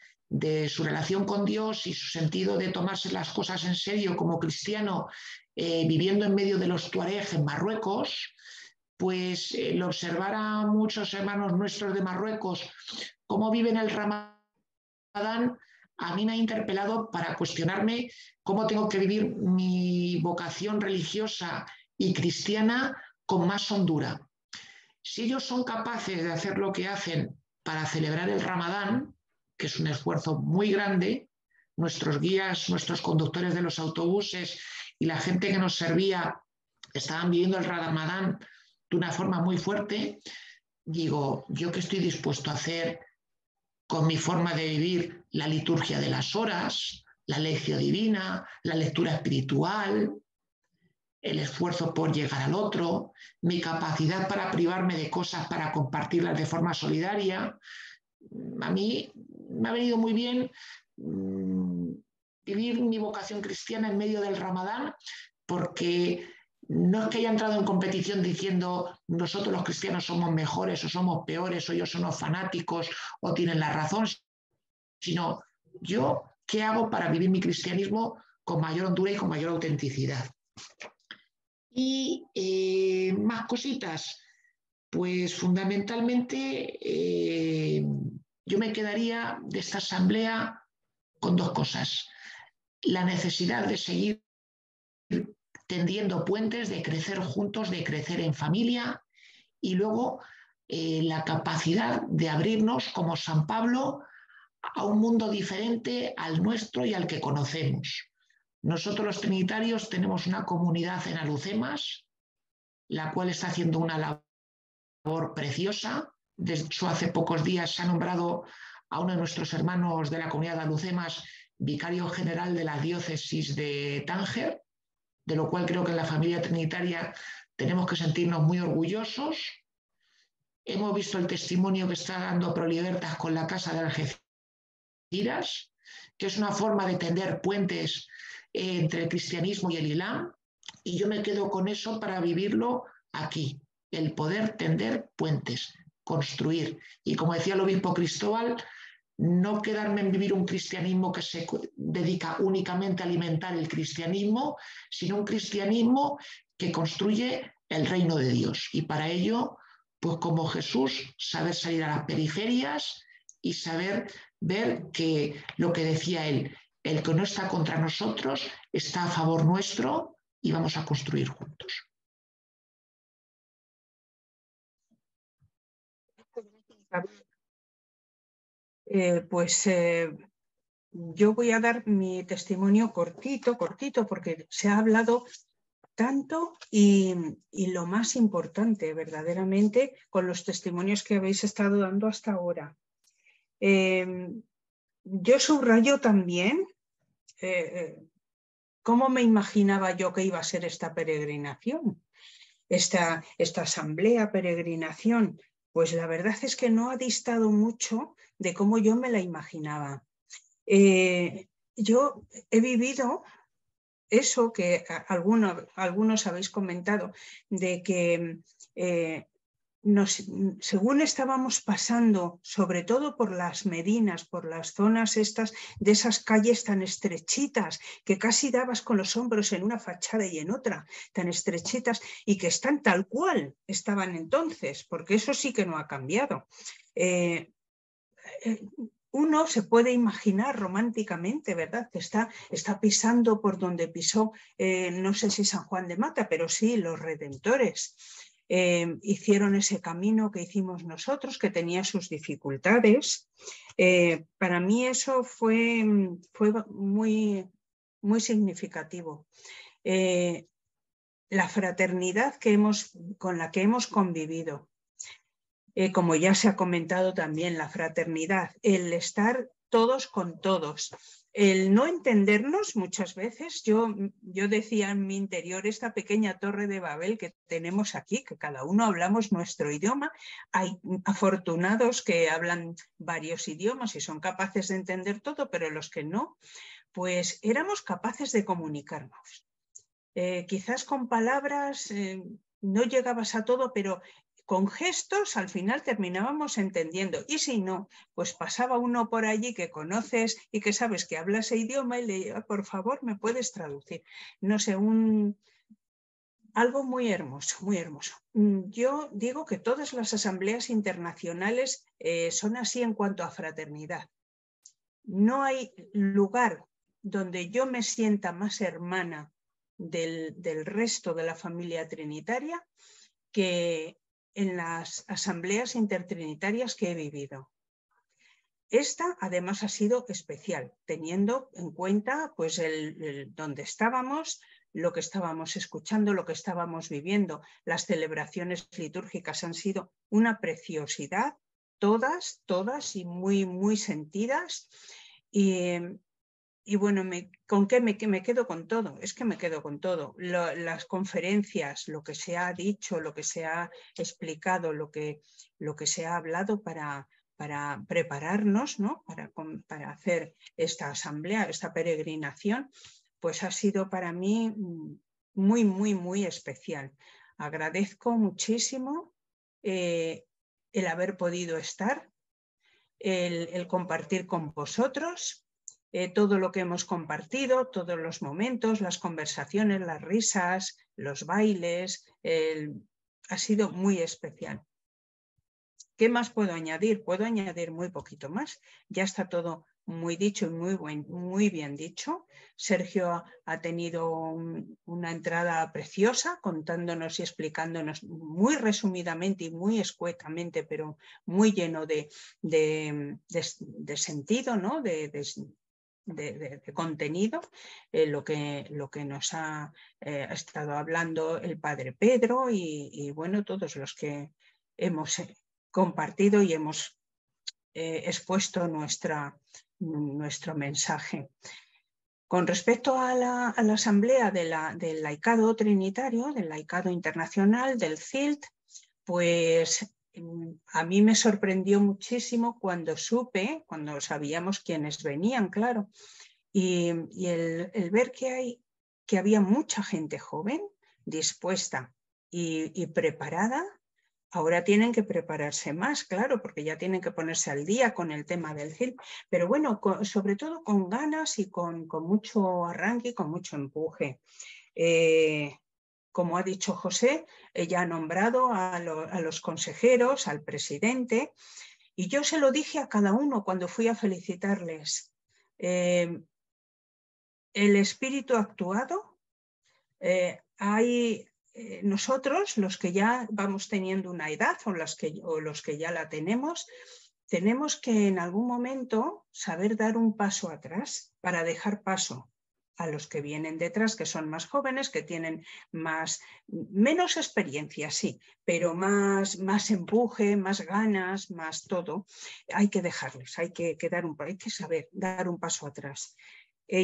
su relación con Dios y su sentido de tomarse las cosas en serio como cristiano, viviendo en medio de los tuareg en Marruecos, pues el observar a muchos hermanos nuestros de Marruecos cómo viven el Ramadán, a mí me ha interpelado para cuestionarme cómo tengo que vivir mi vocación religiosa y cristiana con más hondura. Si ellos son capaces de hacer lo que hacen para celebrar el Ramadán, que es un esfuerzo muy grande, nuestros guías, nuestros conductores de los autobuses y la gente que nos servía estaban viviendo el Ramadán de una forma muy fuerte, digo, ¿yo qué estoy dispuesto a hacer con mi forma de vivir la liturgia de las horas, la lección divina, la lectura espiritual, el esfuerzo por llegar al otro, mi capacidad para privarme de cosas para compartirlas de forma solidaria? A mí me ha venido muy bien vivir mi vocación cristiana en medio del Ramadán, porque no es que haya entrado en competición diciendo nosotros los cristianos somos mejores o somos peores o ellos son los fanáticos o tienen la razón, sino yo qué hago para vivir mi cristianismo con mayor hondura y con mayor autenticidad. Y más cositas, pues fundamentalmente yo me quedaría de esta asamblea con dos cosas: la necesidad de seguir tendiendo puentes, de crecer juntos, de crecer en familia, y luego la capacidad de abrirnos como San Pablo a un mundo diferente al nuestro y al que conocemos. Nosotros los trinitarios tenemos una comunidad en Alucemas, la cual está haciendo una labor preciosa. De hecho, hace pocos días se ha nombrado a uno de nuestros hermanos de la comunidad de Alucemas vicario general de la diócesis de Tánger, de lo cual creo que en la familia trinitaria tenemos que sentirnos muy orgullosos. Hemos visto el testimonio que está dando ProLibertas con la Casa de Algeciras, que es una forma de tender puentes entre el cristianismo y el Islam, y yo me quedo con eso para vivirlo aquí, el poder tender puentes, construir. Y como decía el obispo Cristóbal, no quedarme en vivir un cristianismo que se dedica únicamente a alimentar el cristianismo, sino un cristianismo que construye el reino de Dios. Y para ello, pues como Jesús, saber salir a las periferias y saber ver que lo que decía él, el que no está contra nosotros está a favor nuestro y vamos a construir juntos. yo voy a dar mi testimonio cortito, porque se ha hablado tanto y lo más importante, verdaderamente, con los testimonios que habéis estado dando hasta ahora. Yo subrayo también cómo me imaginaba yo que iba a ser esta peregrinación, esta asamblea, peregrinación. Pues la verdad es que no ha distado mucho de cómo yo me la imaginaba. Yo he vivido eso que algunos habéis comentado, de que según estábamos pasando, sobre todo por las medinas, por las zonas estas, de esas calles tan estrechitas, que casi dabas con los hombros en una fachada y en otra, tan estrechitas, y que están tal cual estaban entonces, porque eso sí que no ha cambiado. Uno se puede imaginar románticamente, ¿verdad? Que está pisando por donde pisó, no sé si San Juan de Mata, pero sí los redentores. Hicieron ese camino que hicimos nosotros, que tenía sus dificultades. Para mí eso fue muy, muy significativo. La fraternidad con la que hemos convivido. Como ya se ha comentado también, la fraternidad, el estar todos con todos, el no entendernos muchas veces. Yo decía en mi interior, esta pequeña torre de Babel que tenemos aquí, que cada uno hablamos nuestro idioma. Hay afortunados que hablan varios idiomas y son capaces de entender todo, pero los que no, pues éramos capaces de comunicarnos. Quizás con palabras no llegabas a todo, pero con gestos al final terminábamos entendiendo. Y si no, pues pasaba uno por allí que conoces y que sabes que habla ese idioma y le digo, por favor, ¿me puedes traducir? No sé, algo muy hermoso, muy hermoso. Yo digo que todas las asambleas internacionales son así en cuanto a fraternidad. No hay lugar donde yo me sienta más hermana del resto de la familia trinitaria que en las asambleas intertrinitarias que he vivido. Esta además ha sido especial, teniendo en cuenta pues donde estábamos, lo que estábamos escuchando, lo que estábamos viviendo. Las celebraciones litúrgicas han sido una preciosidad, todas y muy, muy sentidas. Y bueno, ¿con qué me quedo con todo? Es que me quedo con todo. Las conferencias, lo que se ha dicho, lo que se ha explicado, lo que se ha hablado para prepararnos, ¿no? para hacer esta asamblea, esta peregrinación, pues ha sido para mí muy, muy, muy especial. Agradezco muchísimo el haber podido estar, el compartir con vosotros. Todo lo que hemos compartido, todos los momentos, las conversaciones, las risas, los bailes, ha sido muy especial. ¿Qué más puedo añadir? Puedo añadir muy poquito más. Ya está todo muy dicho y muy bien dicho. Sergio ha tenido una entrada preciosa contándonos y explicándonos muy resumidamente y muy escuetamente, pero muy lleno de sentido, ¿no? de contenido, lo que nos ha estado hablando el padre Pedro y bueno, todos los que hemos compartido y hemos expuesto nuestro mensaje. Con respecto a la asamblea del laicado trinitario, del laicado internacional, del CILT, pues a mí me sorprendió muchísimo cuando sabíamos quiénes venían, claro, y el ver que había mucha gente joven, dispuesta y preparada. Ahora tienen que prepararse más, claro, porque ya tienen que ponerse al día con el tema del CILT, pero bueno, sobre todo con ganas y con mucho arranque y con mucho empuje. Como ha dicho José, ella ha nombrado a los consejeros, al presidente, y yo se lo dije a cada uno cuando fui a felicitarles. El espíritu ha actuado, hay nosotros, los que ya vamos teniendo una edad o los que ya la tenemos, tenemos que en algún momento saber dar un paso atrás para dejar paso a los que vienen detrás, que son más jóvenes, que tienen menos experiencia, sí, pero más empuje, más ganas, más todo. Hay que dejarles, hay que saber dar un paso atrás.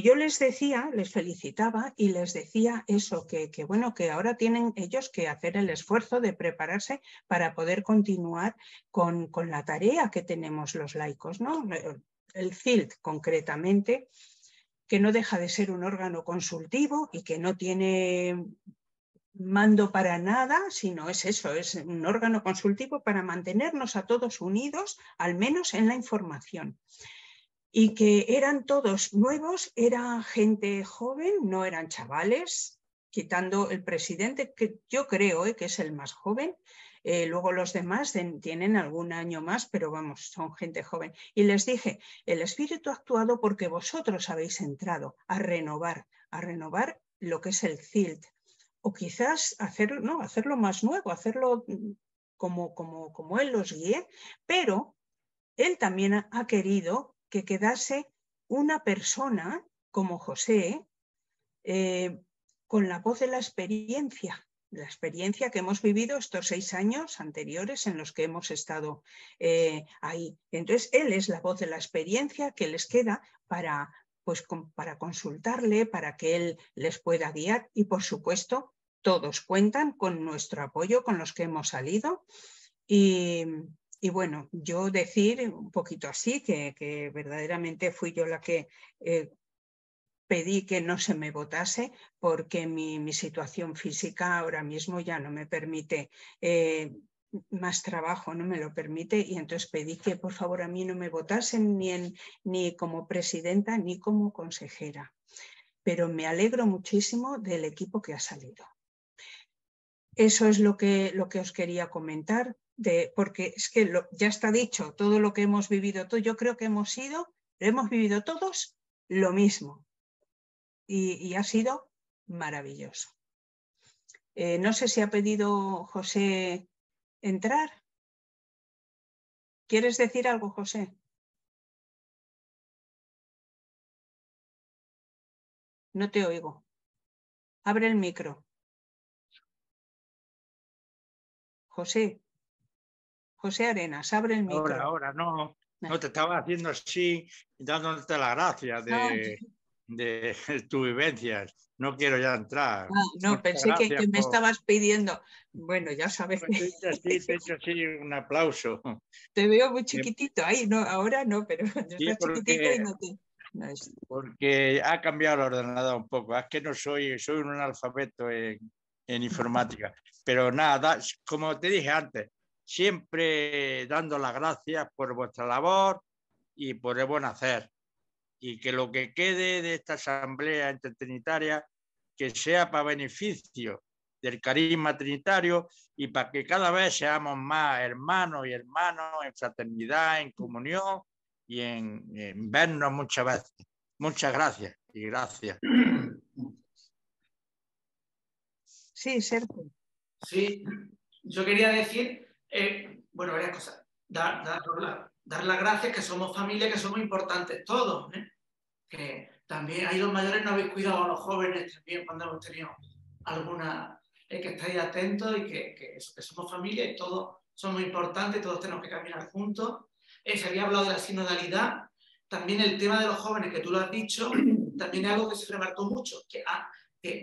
Yo les decía, les felicitaba y les decía eso, que bueno, que ahora tienen ellos que hacer el esfuerzo de prepararse para poder continuar con la tarea que tenemos los laicos, ¿no? El CILT concretamente, que no deja de ser un órgano consultivo y que no tiene mando para nada, sino es eso, es un órgano consultivo para mantenernos a todos unidos, al menos en la información. Y que eran todos nuevos, era gente joven, no eran chavales, quitando el presidente, que yo creo que es el más joven. Luego los demás tienen algún año más, pero vamos, son gente joven. Y les dije, el Espíritu ha actuado porque vosotros habéis entrado a renovar lo que es el CILT. O quizás hacerlo más nuevo, hacerlo como él los guíe, pero él también ha querido que quedase una persona como José con la voz de la experiencia que hemos vivido estos 6 años anteriores en los que hemos estado ahí. Entonces, él es la voz de la experiencia que les queda para consultarle, para que él les pueda guiar y, por supuesto, todos cuentan con nuestro apoyo, con los que hemos salido. Y bueno, yo decir un poquito así, que verdaderamente fui yo la que pedí que no se me votase porque mi situación física ahora mismo ya no me permite más trabajo, no me lo permite, y entonces pedí que por favor a mí no me votasen ni como presidenta ni como consejera. Pero me alegro muchísimo del equipo que ha salido. Eso es lo que os quería comentar. Porque es que ya está dicho, todo lo que hemos vivido, yo creo que hemos vivido todos lo mismo y ha sido maravilloso. No sé si ha pedido José entrar. ¿Quieres decir algo, José? No te oigo. Abre el micro. José Arenas, abre el micro. Ahora, no te estaba haciendo así, dándote las gracias de tu vivencia. No quiero ya entrar. No, pensé que me estabas pidiendo. Bueno, ya sabes. Te he hecho así un aplauso. Te veo muy chiquitito ahí, no, ahora no, pero sí, chiquitito y no te... Porque ha cambiado el ordenador un poco. Es que no soy un analfabeto en informática. Pero nada, como te dije antes, siempre dando las gracias por vuestra labor y por el buen hacer. Y que lo que quede de esta asamblea intertrinitaria, que sea para beneficio del carisma trinitario y para que cada vez seamos más hermanos y hermanos en fraternidad, en comunión y en vernos muchas veces. Muchas gracias y gracias. Sí, Sergio. Sí, yo quería decir, varias cosas. Dar las gracias, que somos familia, que somos importantes todos, que también ahí los mayores no habéis cuidado a los jóvenes también cuando hemos tenido alguna, que estáis atentos y que somos familia y todos somos importantes, todos tenemos que caminar juntos. Se había hablado de la sinodalidad, también el tema de los jóvenes, que tú lo has dicho, también es algo que se remarcó mucho, que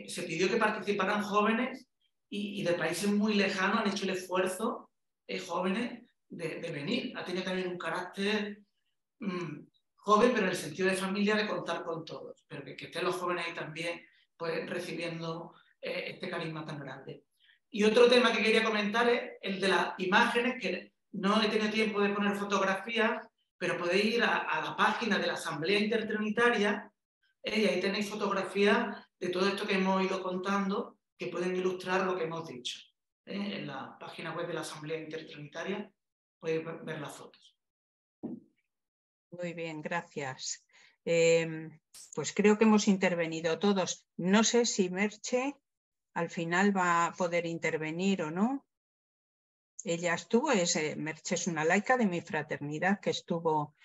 se pidió que participaran jóvenes y de países muy lejanos han hecho el esfuerzo, jóvenes, de venir. Ha tenido también un carácter joven, pero en el sentido de familia, de contar con todos, pero que estén los jóvenes ahí también pues, recibiendo este carisma tan grande. Y otro tema que quería comentar es el de las imágenes, que no he tenido tiempo de poner fotografías, pero podéis ir a la página de la Asamblea Intertrinitaria y ahí tenéis fotografías de todo esto que hemos ido contando, que pueden ilustrar lo que hemos dicho. En la página web de la Asamblea Intertrinitaria podéis ver las fotos. Muy bien, gracias. Pues creo que hemos intervenido todos. No sé si Merche al final va a poder intervenir o no. ella estuvo, Merche es una laica de mi fraternidad que estuvo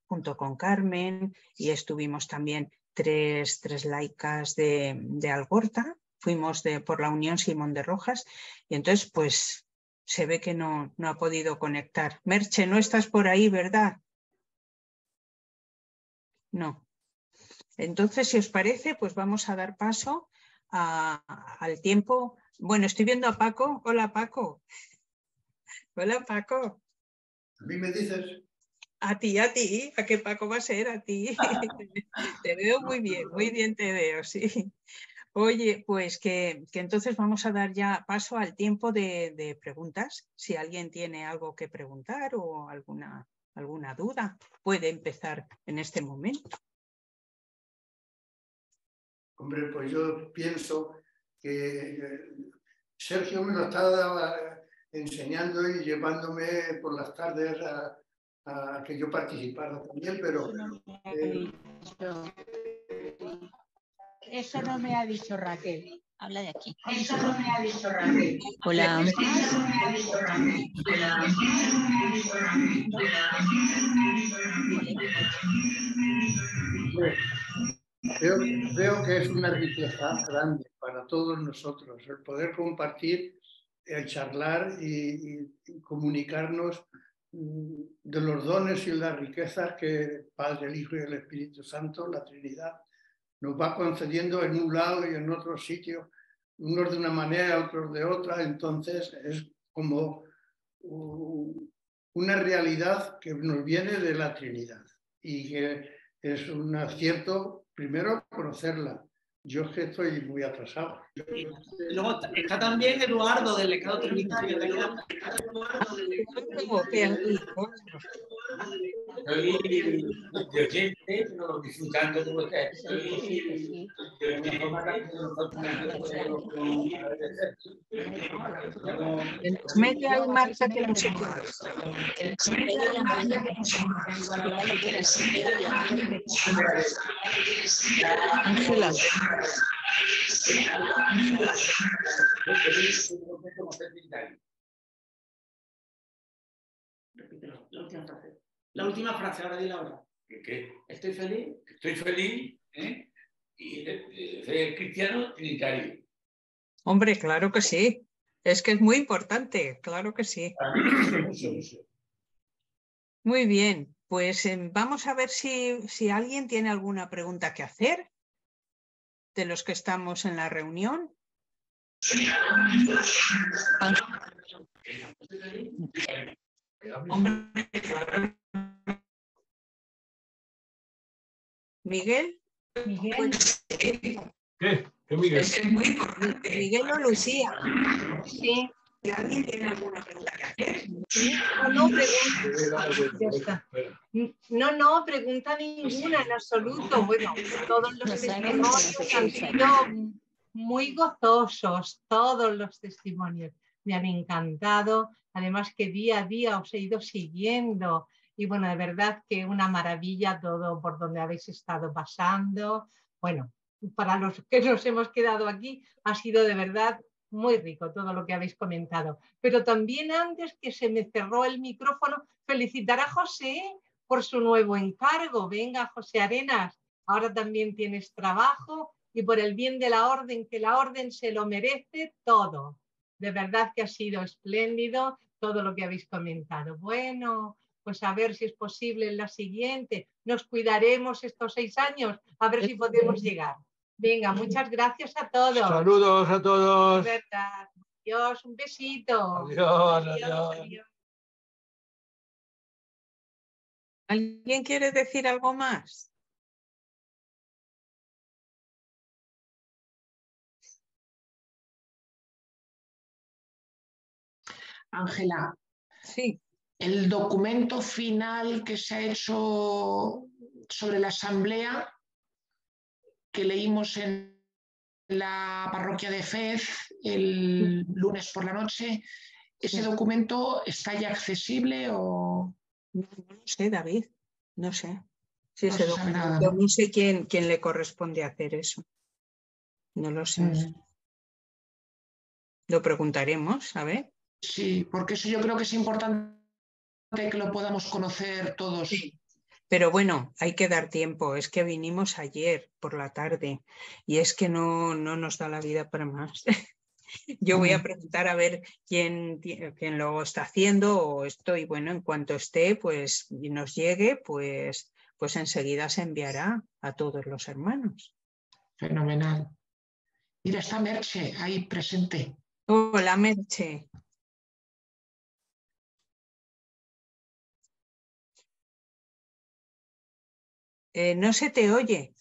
junto con Carmen, y estuvimos también tres laicas de Algorta, fuimos por la Unión Simón de Rojas, y entonces pues se ve que no ha podido conectar. Merche, no estás por ahí, ¿verdad? No. Entonces, si os parece, pues vamos a dar paso al tiempo. Bueno, estoy viendo a Paco. Hola, Paco. Hola, Paco. ¿A mí me dices? A ti. ¿A qué Paco va a ser? A ti. Te veo muy bien te veo, sí. Oye, pues que entonces vamos a dar ya paso al tiempo de preguntas. Si alguien tiene algo que preguntar o alguna duda, puede empezar en este momento. Hombre, pues yo pienso que Sergio me lo está enseñando y llevándome por las tardes a que yo participara también, pero... Eso no me ha dicho Raquel. Habla de aquí. Eso no me ha dicho Raquel. Hola. Eso no me ha dicho Raquel. Veo que es una riqueza grande para todos nosotros el poder compartir, el charlar y comunicarnos de los dones y las riquezas que el Padre, el Hijo y el Espíritu Santo, la Trinidad, nos va concediendo en un lado y en otro sitio, unos de una manera, otros de otra. Entonces es como una realidad que nos viene de la Trinidad y que es un acierto, primero, conocerla. Yo es que estoy muy atrasado. Y luego está también Eduardo del legado trinitario. Estoy disfrutando de ustedes. Media y marca que no se Ángela. La última frase, ahora di la hora. ¿Qué? Estoy feliz. Estoy feliz, y soy cristiano trinitario. Hombre, claro que sí. Es que es muy importante, claro que sí. Mucho. Muy bien, pues vamos a ver si alguien tiene alguna pregunta que hacer de los que estamos en la reunión. Hombre, claro. ¿Miguel? ¿Qué? ¿Qué Miguel? Es que es muy importante. Miguel o Lucía. Sí. Si alguien tiene alguna pregunta que hacer. No pregunta. Ya está. No pregunta ninguna en absoluto. Bueno, todos los testimonios han sido muy gozosos, todos los testimonios. Me han encantado. Además que día a día os he ido siguiendo. Y bueno, de verdad que una maravilla todo por donde habéis estado pasando. Bueno, para los que nos hemos quedado aquí ha sido de verdad muy rico todo lo que habéis comentado. Pero también antes que se me cerró el micrófono, felicitar a José por su nuevo encargo. Venga, José Arenas, ahora también tienes trabajo y por el bien de la orden, que la orden se lo merece todo. De verdad que ha sido espléndido todo lo que habéis comentado. Bueno, pues a ver si es posible en la siguiente. Nos cuidaremos estos 6 años, a ver si podemos llegar. Venga, muchas gracias a todos. Saludos a todos. De verdad. Adiós, un besito. Adiós. ¿Alguien quiere decir algo más? Ángela. Sí. El documento final que se ha hecho sobre la asamblea que leímos en la parroquia de Fez el lunes por la noche, ¿ese documento está ya accesible o...? No sé, David, no sé. Si No ese se sabe documento, nada, ¿no? no sé quién le corresponde hacer eso. No lo sé. Lo preguntaremos, a ver. Sí, porque eso yo creo que es importante que lo podamos conocer todos. Sí. Pero bueno, hay que dar tiempo. Es que vinimos ayer por la tarde y es que no nos da la vida para más. Yo voy a preguntar a ver quién lo está haciendo o esto, y bueno, en cuanto esté, pues y nos llegue, pues enseguida se enviará a todos los hermanos. Fenomenal. Mira, está Merche ahí presente. Hola, Merche. No se te oye.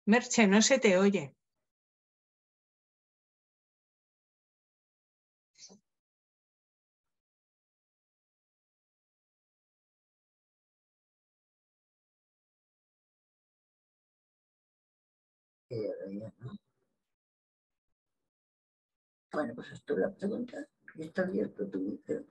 Merche, no se te oye. Bueno, pues esto es la pregunta. ¿Está abierto tu micro?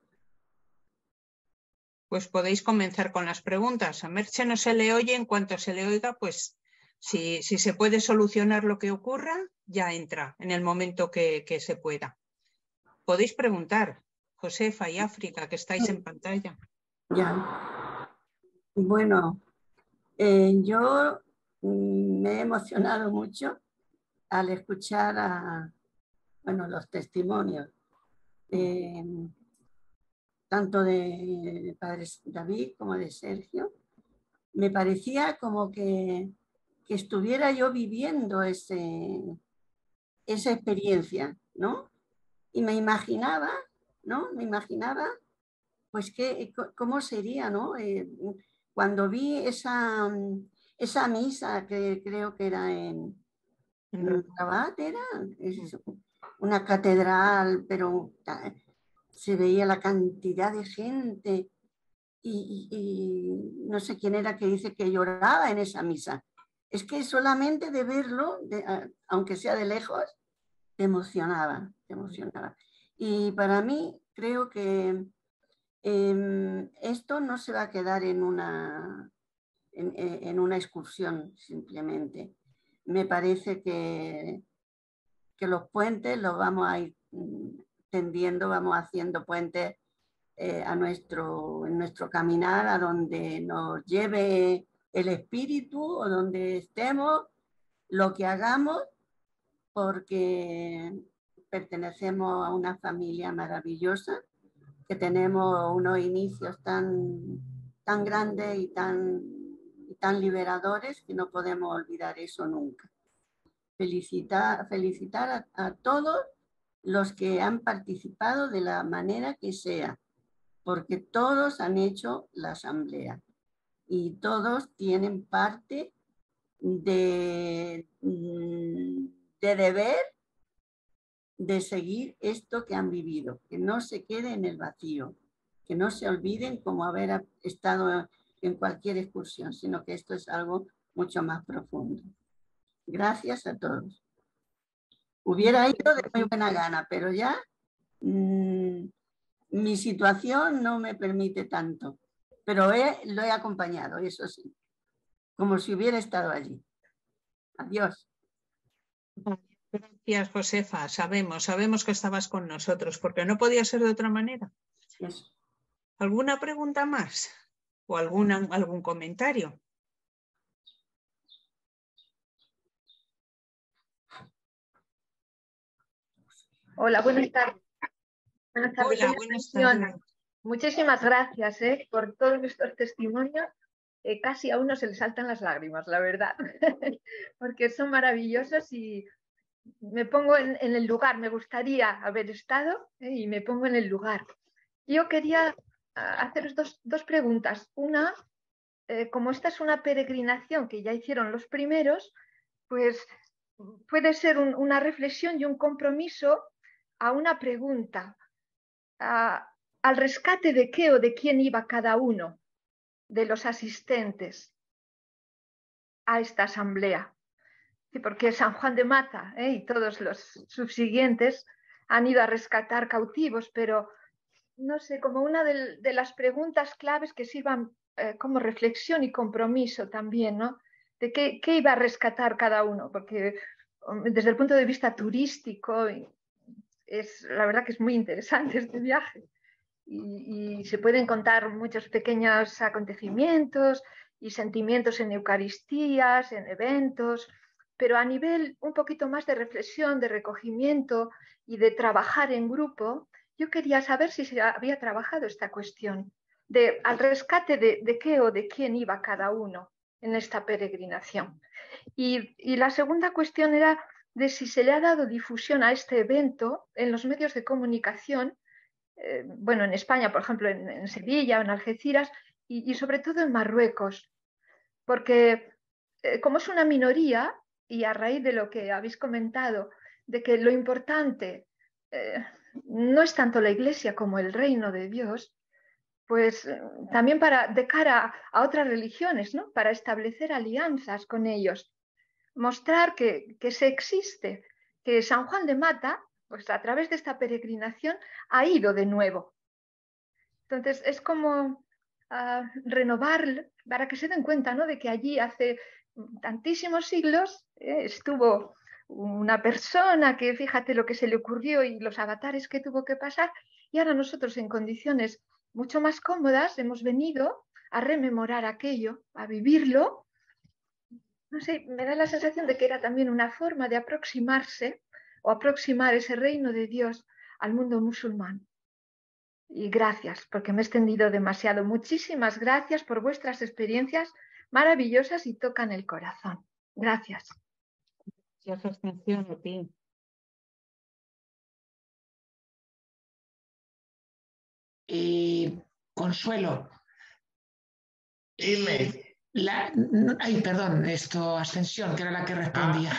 Pues podéis comenzar con las preguntas. A Merche no se le oye, en cuanto se le oiga, pues si se puede solucionar lo que ocurra, ya entra en el momento que se pueda. Podéis preguntar, Josefa y África, que estáis en pantalla. Ya. Bueno, yo me he emocionado mucho al escuchar los testimonios, tanto de Padre David como de Sergio. Me parecía como que estuviera yo viviendo esa experiencia, ¿no? Y me imaginaba, pues cómo sería, ¿no? Cuando vi esa misa, que creo que era en Rabat, es una catedral, pero se veía la cantidad de gente y no sé quién era que dice que lloraba en esa misa. Es que solamente de verlo, aunque sea de lejos, te emocionaba. Y para mí creo que esto no se va a quedar en una excursión simplemente. Me parece que los puentes los vamos a ir tendiendo, vamos haciendo puentes en nuestro caminar, a donde nos lleve el espíritu o donde estemos, lo que hagamos, porque pertenecemos a una familia maravillosa, que tenemos unos inicios tan grandes y tan liberadores, que no podemos olvidar eso nunca. Felicitar a todos los que han participado de la manera que sea, porque todos han hecho la asamblea y todos tienen parte de deber de seguir esto que han vivido, que no se quede en el vacío, que no se olviden como haber estado en cualquier excursión, sino que esto es algo mucho más profundo. Gracias a todos. Hubiera ido de muy buena gana, pero ya mi situación no me permite tanto, pero lo he acompañado, eso sí, como si hubiera estado allí. Adiós. Gracias, Josefa. Sabemos que estabas con nosotros, porque no podía ser de otra manera. Eso. ¿Alguna pregunta más? ¿O algún comentario? Hola, buenas tardes. Hola, buenas tardes. Muchísimas gracias por todos estos testimonios. Casi a uno se le saltan las lágrimas, la verdad, porque son maravillosos y me pongo en el lugar. Me gustaría haber estado y me pongo en el lugar. Yo quería haceros dos preguntas. Una, como esta es una peregrinación que ya hicieron los primeros, pues puede ser una reflexión y un compromiso a una pregunta. ¿Al rescate de qué o de quién iba cada uno de los asistentes a esta asamblea? Sí, porque San Juan de Mata y todos los subsiguientes han ido a rescatar cautivos, pero no sé, como una de las preguntas claves que sirvan como reflexión y compromiso también, ¿no? De qué iba a rescatar cada uno, porque desde el punto de vista turístico, la verdad que es muy interesante este viaje. Y se pueden contar muchos pequeños acontecimientos y sentimientos en Eucaristías, en eventos, pero a nivel un poquito más de reflexión, de recogimiento y de trabajar en grupo, yo quería saber si se había trabajado esta cuestión al rescate de qué o de quién iba cada uno en esta peregrinación. Y la segunda cuestión era de si se le ha dado difusión a este evento en los medios de comunicación, bueno, en España, por ejemplo, en Sevilla, en Algeciras y sobre todo en Marruecos, porque como es una minoría y a raíz de lo que habéis comentado, de que lo importante no es tanto la Iglesia como el reino de Dios, pues también de cara a otras religiones, ¿no? Para establecer alianzas con ellos, mostrar que se existe, que San Juan de Mata, pues a través de esta peregrinación, ha ido de nuevo. Entonces es como renovar, para que se den cuenta, ¿no? De que allí hace tantísimos siglos estuvo una persona que fíjate lo que se le ocurrió y los avatares que tuvo que pasar, y ahora nosotros en condiciones mucho más cómodas hemos venido a rememorar aquello, a vivirlo. No sé, me da la sensación de que era también una forma de aproximarse o aproximar ese reino de Dios al mundo musulmán. Y gracias, porque me he extendido demasiado. Muchísimas gracias por vuestras experiencias maravillosas y tocan el corazón. Gracias. Gracias, Concepción, a ti. Consuelo. Dime. Ay, perdón, Ascensión, que era la que respondía.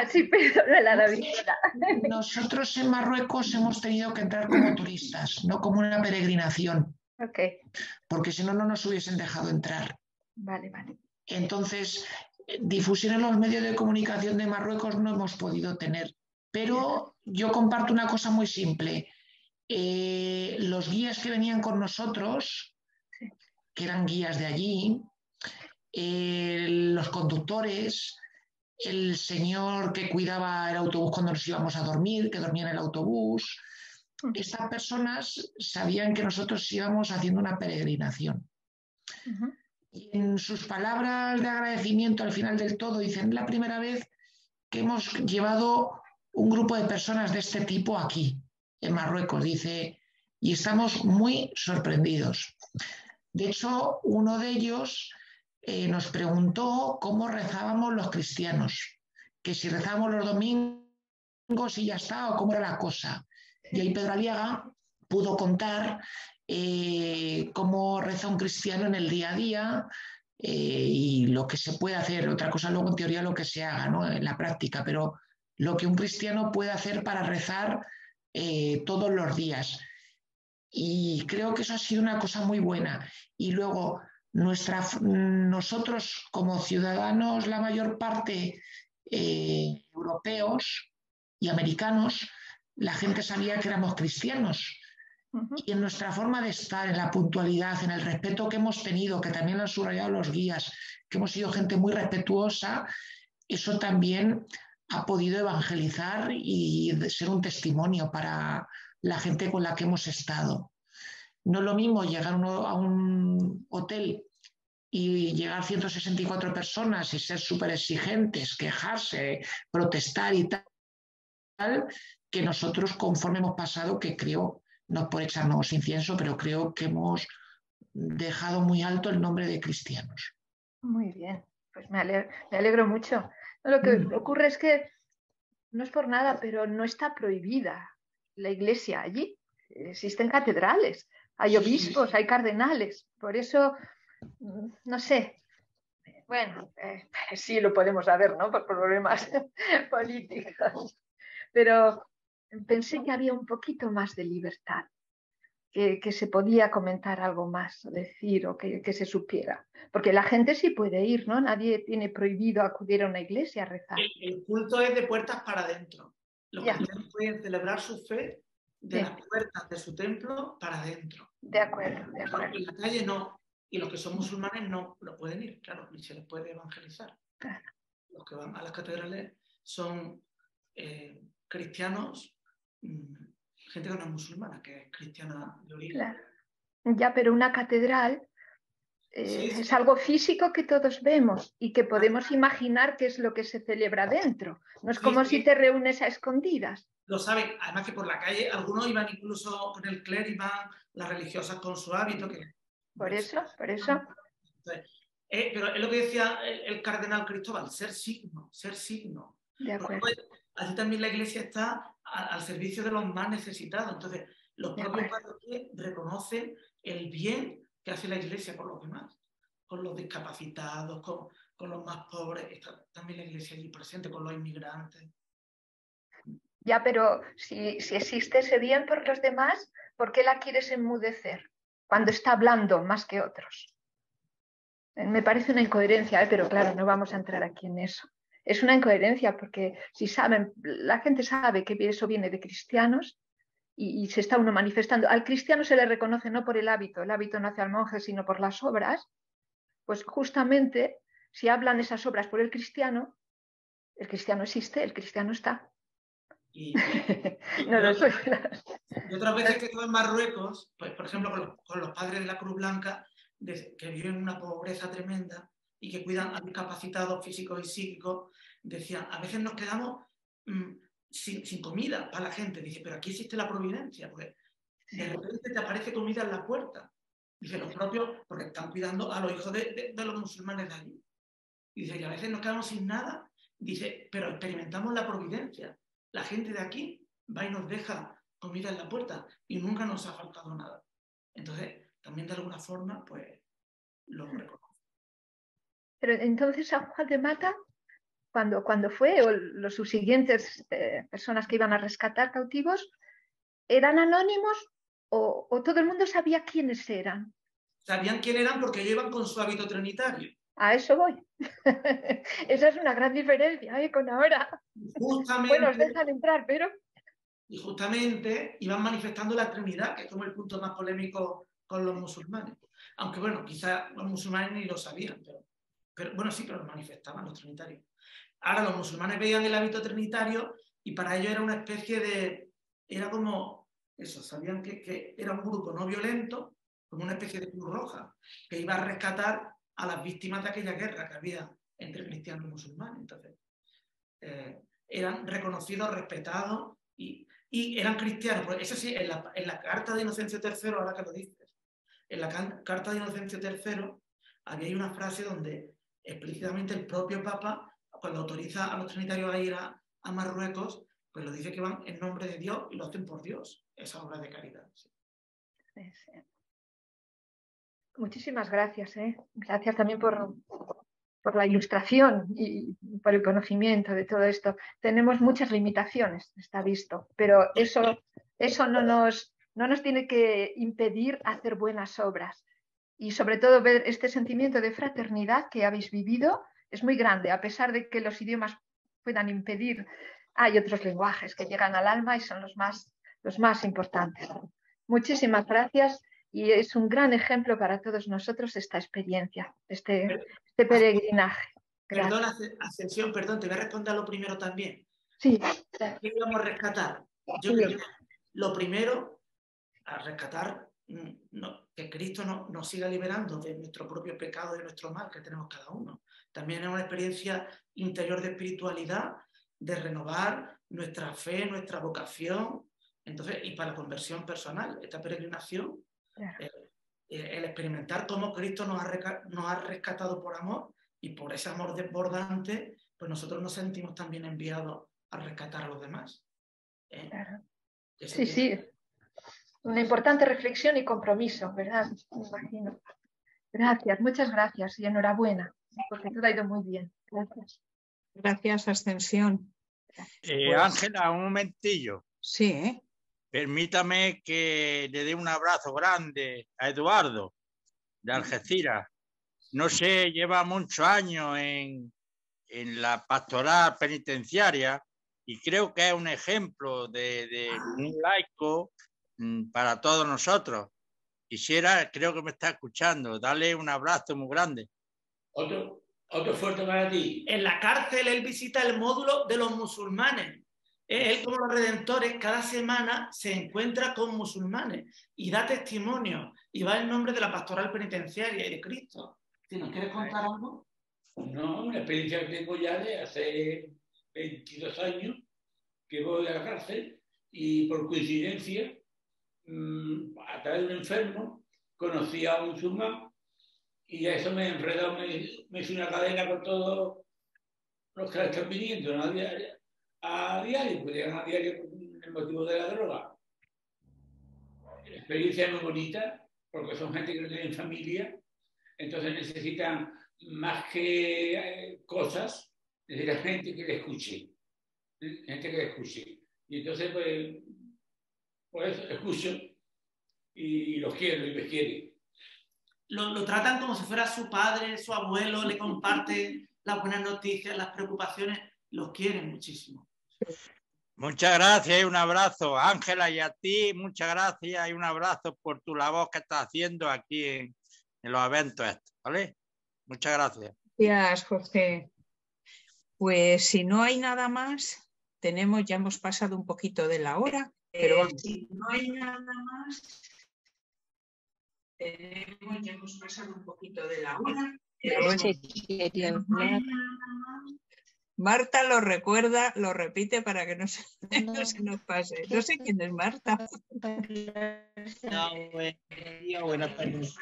Sí, perdón, la visita. Nosotros en Marruecos hemos tenido que entrar como turistas, no como una peregrinación. Ok. Porque si no, no nos hubiesen dejado entrar. Vale, vale. Entonces, difusión en los medios de comunicación de Marruecos no hemos podido tener. Pero yo comparto una cosa muy simple. Los guías que venían con nosotros, que eran guías de allí, los conductores, el señor que cuidaba el autobús cuando nos íbamos a dormir, que dormía en el autobús, estas personas sabían que nosotros íbamos haciendo una peregrinación. Y en sus palabras de agradecimiento al final del todo dicen: la primera vez que hemos llevado un grupo de personas de este tipo aquí, en Marruecos, dice, y estamos muy sorprendidos. De hecho, uno de ellos nos preguntó cómo rezábamos los cristianos, que si rezábamos los domingos y ya está, o cómo era la cosa. Y ahí Pedro Aliaga pudo contar cómo reza un cristiano en el día a día y lo que se puede hacer. Otra cosa luego en teoría lo que se haga, ¿no? En la práctica, pero lo que un cristiano puede hacer para rezar todos los días. Y creo que eso ha sido una cosa muy buena. Y luego nosotros como ciudadanos, la mayor parte europeos y americanos, la gente sabía que éramos cristianos. Y en nuestra forma de estar, en la puntualidad, en el respeto que hemos tenido, que también han subrayado los guías, que hemos sido gente muy respetuosa, eso también ha podido evangelizar y ser un testimonio para la gente con la que hemos estado. No es lo mismo llegar a un hotel y llegar 164 personas y ser súper exigentes, quejarse, protestar y tal, que nosotros conforme hemos pasado, que creo, no es por echarnos incienso, pero creo que hemos dejado muy alto el nombre de cristianos. Muy bien, pues me alegro mucho. Lo que ocurre es que, no es por nada, pero no está prohibida la iglesia allí. Existen catedrales, hay obispos, hay cardenales. Por eso, no sé, bueno, sí lo podemos saber, ¿no? Por problemas políticos. Pero pensé que había un poquito más de libertad, que se podía comentar algo más, decir o que se supiera. Porque la gente sí puede ir, ¿no? Nadie tiene prohibido acudir a una iglesia a rezar. El culto es de puertas para adentro. Los cristianos pueden celebrar su fe de las puertas de su templo para adentro. De acuerdo, de acuerdo. En la calle no. Y los que son musulmanes no pueden ir, claro, ni se les puede evangelizar. Claro. Los que van a las catedrales son cristianos, gente que no es musulmana, que es cristiana de origen. Claro. Ya, pero una catedral Sí, sí. es algo físico que todos vemos y que podemos imaginar qué es lo que se celebra dentro. No es Sí, como sí. si te reúnes a escondidas. Lo saben, además que por la calle algunos iban incluso con el clero, iban las religiosas con su hábito. Por eso. Entonces, pero es lo que decía el cardenal Cristóbal, ser signo. De acuerdo. Porque así también la Iglesia está al servicio de los más necesitados. Entonces, los propios padres reconocen el bien que hace la Iglesia por los demás, con los discapacitados, con los más pobres. Está también la Iglesia allí presente, con los inmigrantes. Ya, pero si existe ese bien por los demás, ¿por qué la quieres enmudecer cuando está hablando más que otros? Me parece una incoherencia, pero claro, no vamos a entrar aquí en eso. Es una incoherencia porque si saben, la gente sabe que eso viene de cristianos y se está uno manifestando. Al cristiano se le reconoce no por el hábito no hace al monje, sino por las obras. Pues justamente, si hablan esas obras por el cristiano existe, el cristiano está. Y No, y otras veces que estuve en Marruecos, pues, por ejemplo, con los padres de la Cruz Blanca, que viven en una pobreza tremenda y que cuidan a discapacitados físicos y psíquicos, decían, a veces nos quedamos sin comida para la gente. Dice, pero aquí existe la providencia, porque de repente te aparece comida en la puerta. Dice, los propios, porque están cuidando a los hijos de los musulmanes de allí. Y dice, que a veces nos quedamos sin nada. Dice, pero experimentamos la providencia. La gente de aquí va y nos deja comida en la puerta y nunca nos ha faltado nada. Entonces, también de alguna forma, pues, lo reconozco. Pero entonces San Juan de Mata, cuando fue, o los subsiguientes personas que iban a rescatar cautivos, ¿eran anónimos o todo el mundo sabía quiénes eran? Sabían quién eran porque ellos iban con su hábito trinitario. A eso voy. Esa es una gran diferencia con ahora. Justamente, bueno, os dejan entrar, pero... Y justamente iban manifestando la Trinidad, que es como el punto más polémico con los musulmanes. Aunque bueno, quizás los musulmanes ni lo sabían, pero bueno, sí, pero lo manifestaban los trinitarios. Ahora los musulmanes veían el hábito trinitario y para ellos era una especie de... Era como eso, sabían que era un grupo no violento, como una especie de Cruz Roja, que iba a rescatar a las víctimas de aquella guerra que había entre cristianos y musulmanes. Entonces, eran reconocidos, respetados y eran cristianos. Pues eso sí, en la carta de Inocencio III, ahora que lo dices, en la carta de Inocencio III había una frase donde explícitamente el propio Papa, cuando autoriza a los trinitarios a ir a Marruecos, pues lo dice que van en nombre de Dios y lo hacen por Dios, esa obra de caridad. Sí. Sí. Muchísimas gracias. Gracias también por la ilustración y por el conocimiento de todo esto. Tenemos muchas limitaciones, está visto, pero eso no nos tiene que impedir hacer buenas obras. Y sobre todo ver este sentimiento de fraternidad que habéis vivido es muy grande, a pesar de que los idiomas puedan impedir. Hay otros lenguajes que llegan al alma y son los más importantes. Muchísimas gracias. Y es un gran ejemplo para todos nosotros esta experiencia, este peregrinaje. Gracias. Perdón, Ascensión, perdón, te voy a responder a lo primero también. Sí. ¿Qué íbamos a rescatar? Yo creo que lo primero, a rescatar, que Cristo nos siga liberando de nuestro propio pecado y de nuestro mal que tenemos cada uno. También es una experiencia interior de espiritualidad, de renovar nuestra fe, nuestra vocación. Entonces, y para la conversión personal, esta peregrinación, el experimentar cómo Cristo nos ha rescatado por amor y por ese amor desbordante, pues nosotros nos sentimos también enviados a rescatar a los demás. Claro. Sí. Una importante reflexión y compromiso, ¿verdad? Me imagino. Gracias, muchas gracias y enhorabuena, porque todo ha ido muy bien. Gracias. Gracias, Ascensión. Ángela, un momentillo. Sí. Permítame que le dé un abrazo grande a Eduardo de Algeciras. No sé, lleva muchos años en la pastoral penitenciaria y creo que es un ejemplo de un laico para todos nosotros. Creo que me está escuchando, dale un abrazo muy grande. Otro Otro fuerte para ti. En la cárcel él visita el módulo de los musulmanes. Él, como los redentores, cada semana se encuentra con musulmanes y da testimonio y va en nombre de la pastoral penitenciaria y de Cristo. ¿Si nos quieres contar algo? No, una experiencia que tengo ya de hace 22 años que voy a la cárcel y por coincidencia, a través de un enfermo, conocí a un musulmán y a eso me enredó, me hizo una cadena con todos los que están viniendo, ¿no? A diario, pues llegan a diario con el motivo de la droga. La experiencia es muy bonita porque son gente que no tienen familia, entonces necesitan más que cosas, necesitan gente que le escuche. Gente que le escuche. Y entonces, pues escucho y los quiero y les quiere. Lo tratan como si fuera su padre, su abuelo, le comparten las buenas noticias, las preocupaciones, los quieren muchísimo. Muchas gracias y un abrazo, Ángela, y a ti, muchas gracias y un abrazo por tu labor que estás haciendo aquí en los eventos estos, ¿vale? Muchas gracias. Gracias, José. Pues si no hay nada más, ya hemos pasado un poquito de la hora, pero si no hay nada más, ya hemos pasado un poquito de la hora, pero bueno, si no hay nada más. Marta lo recuerda, lo repite para que no se nos pase. No sé quién es Marta. No, buenas tardes.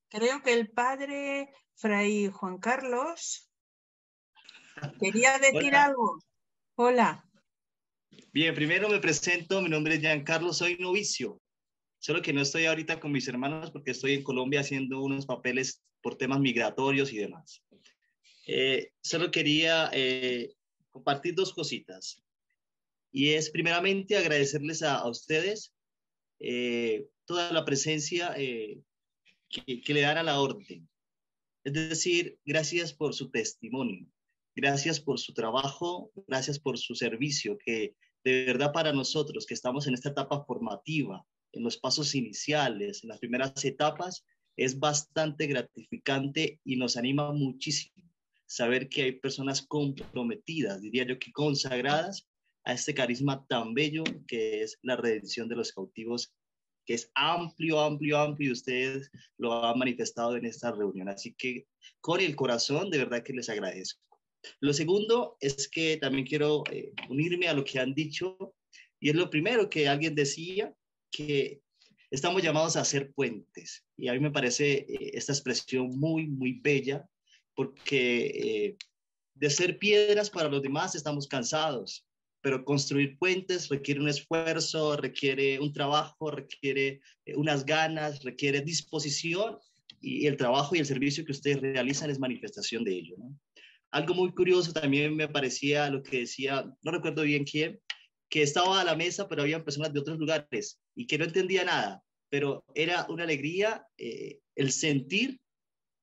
Creo que el padre Fray Juan Carlos quería decir algo. Hola. Bien, primero me presento, mi nombre es Giancarlo, soy novicio, solo que no estoy ahorita con mis hermanos porque estoy en Colombia haciendo unos papeles por temas migratorios y demás. Solo quería compartir dos cositas, y es primeramente agradecerles a ustedes toda la presencia que le dan a la orden. Es decir, gracias por su testimonio, gracias por su trabajo, gracias por su servicio, que de verdad para nosotros que estamos en esta etapa formativa, en los pasos iniciales, en las primeras etapas, es bastante gratificante y nos anima muchísimo saber que hay personas comprometidas, diría yo que consagradas a este carisma tan bello que es la redención de los cautivos, que es amplio, amplio, amplio, y ustedes lo han manifestado en esta reunión. Así que con el corazón, de verdad que les agradezco. Lo segundo es que también quiero unirme a lo que han dicho, y es lo primero que alguien decía, que estamos llamados a hacer puentes. Y a mí me parece esta expresión muy, muy bella, porque de ser piedras para los demás estamos cansados, pero construir puentes requiere un esfuerzo, requiere un trabajo, requiere unas ganas, requiere disposición, y el trabajo y el servicio que ustedes realizan es manifestación de ello, ¿no? Algo muy curioso también me parecía lo que decía, no recuerdo bien quién, que estaba a la mesa, pero había personas de otros lugares y que no entendía nada, pero era una alegría el sentir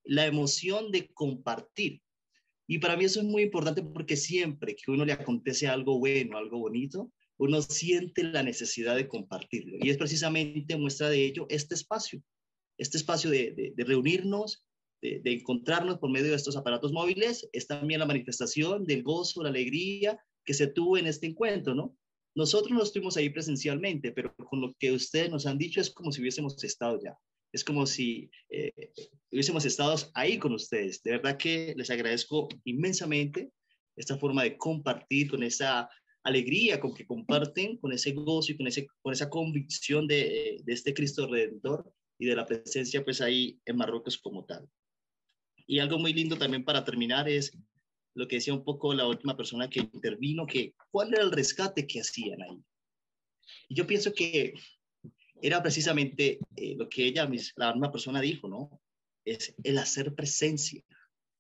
la emoción de compartir. Y para mí eso es muy importante porque siempre que uno le acontece algo bueno, algo bonito, uno siente la necesidad de compartirlo. Y es precisamente muestra de ello este espacio de reunirnos, de encontrarnos por medio de estos aparatos móviles. Es también la manifestación del gozo, la alegría que se tuvo en este encuentro, ¿no? Nosotros no estuvimos ahí presencialmente, pero con lo que ustedes nos han dicho es como si hubiésemos estado ya. Es como si hubiésemos estado ahí con ustedes. De verdad que les agradezco inmensamente esta forma de compartir, con esa alegría con que comparten, con ese gozo y con esa convicción de este Cristo Redentor y de la presencia pues ahí en Marruecos como tal. Y algo muy lindo también para terminar es lo que decía un poco la última persona que intervino, que cuál era el rescate que hacían ahí. Y yo pienso que era precisamente lo que ella, la misma persona dijo, ¿no? Es el hacer presencia,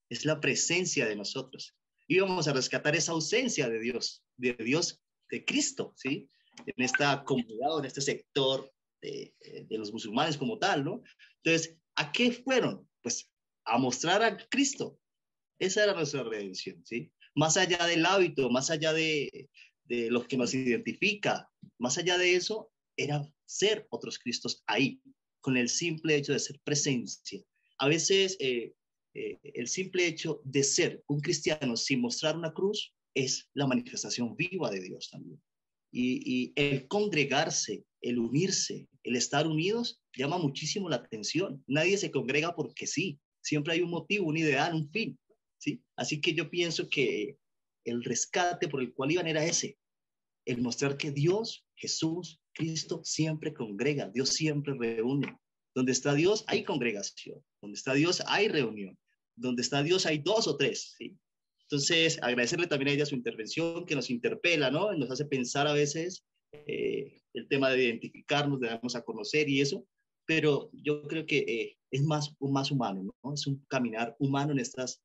es la presencia de nosotros. Y vamos a rescatar esa ausencia de Dios, de Cristo, ¿sí? En esta comunidad, en este sector de los musulmanes como tal, ¿no? Entonces, ¿a qué fueron? Pues a mostrar a Cristo. Esa era nuestra redención, ¿sí? Más allá del hábito, más allá de lo que nos identifica, más allá de eso, era ser otros Cristos ahí, con el simple hecho de ser presencia. A veces el simple hecho de ser un cristiano sin mostrar una cruz es la manifestación viva de Dios también. Y el congregarse, el unirse, el estar unidos, llama muchísimo la atención. Nadie se congrega porque sí. Siempre hay un motivo, un ideal, un fin, ¿sí? Así que yo pienso que el rescate por el cual iban era ese, el mostrar que Dios, Jesús, Cristo siempre congrega, Dios siempre reúne. Donde está Dios hay congregación, donde está Dios hay reunión, donde está Dios hay 2 o 3, ¿sí? Entonces, agradecerle también a ella su intervención, que nos interpela, ¿no? Nos hace pensar a veces el tema de identificarnos, de darnos a conocer y eso, pero yo creo que es más humano, ¿no? Es un caminar humano en estos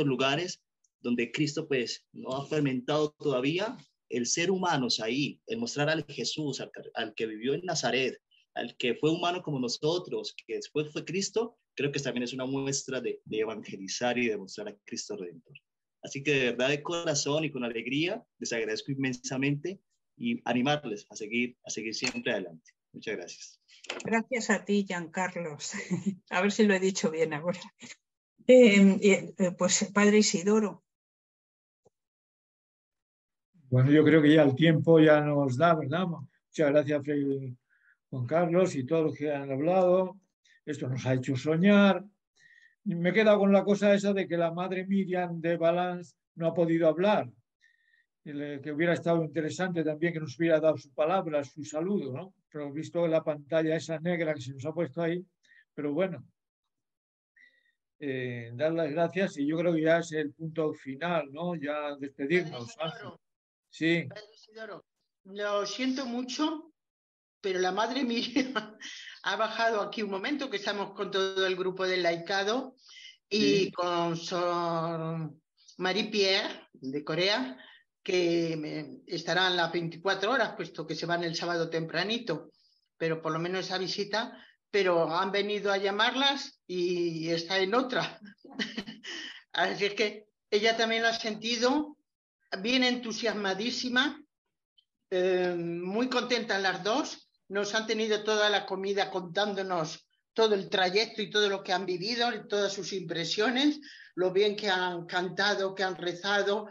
lugares donde Cristo pues no ha fermentado todavía. El ser humanos ahí, el mostrar al Jesús, al que vivió en Nazaret, al que fue humano como nosotros, que después fue Cristo, creo que también es una muestra de evangelizar y de mostrar a Cristo Redentor. Así que de verdad, de corazón y con alegría, les agradezco inmensamente y animarles a seguir siempre adelante. Muchas gracias. Gracias a ti, Giancarlos. A ver si lo he dicho bien ahora. Pues Padre Isidoro. Bueno, yo creo que ya el tiempo ya nos da, ¿verdad? Muchas gracias, Fray Juan Carlos, y todos los que han hablado. Esto nos ha hecho soñar. Me he quedado con la cosa esa de que la madre Miriam de Valence no ha podido hablar. Que hubiera estado interesante también que nos hubiera dado su palabra, su saludo, ¿no? Pero visto la pantalla esa negra que se nos ha puesto ahí, pero bueno, dar las gracias y yo creo que ya es el punto final, ¿no? Ya despedirnos. Sí. Padre Isidoro, lo siento mucho, pero la madre Miriam ha bajado aquí un momento, que estamos con todo el grupo del laicado y sí, con Sor Marie-Pierre de Corea, que estarán las 24 horas, puesto que se van el sábado tempranito, pero por lo menos esa visita, pero han venido a llamarlas y está en otra. Así es que ella también lo ha sentido, bien entusiasmadísima, muy contentas las dos. Nos han tenido toda la comida contándonos todo el trayecto y todo lo que han vivido, y todas sus impresiones, lo bien que han cantado, que han rezado.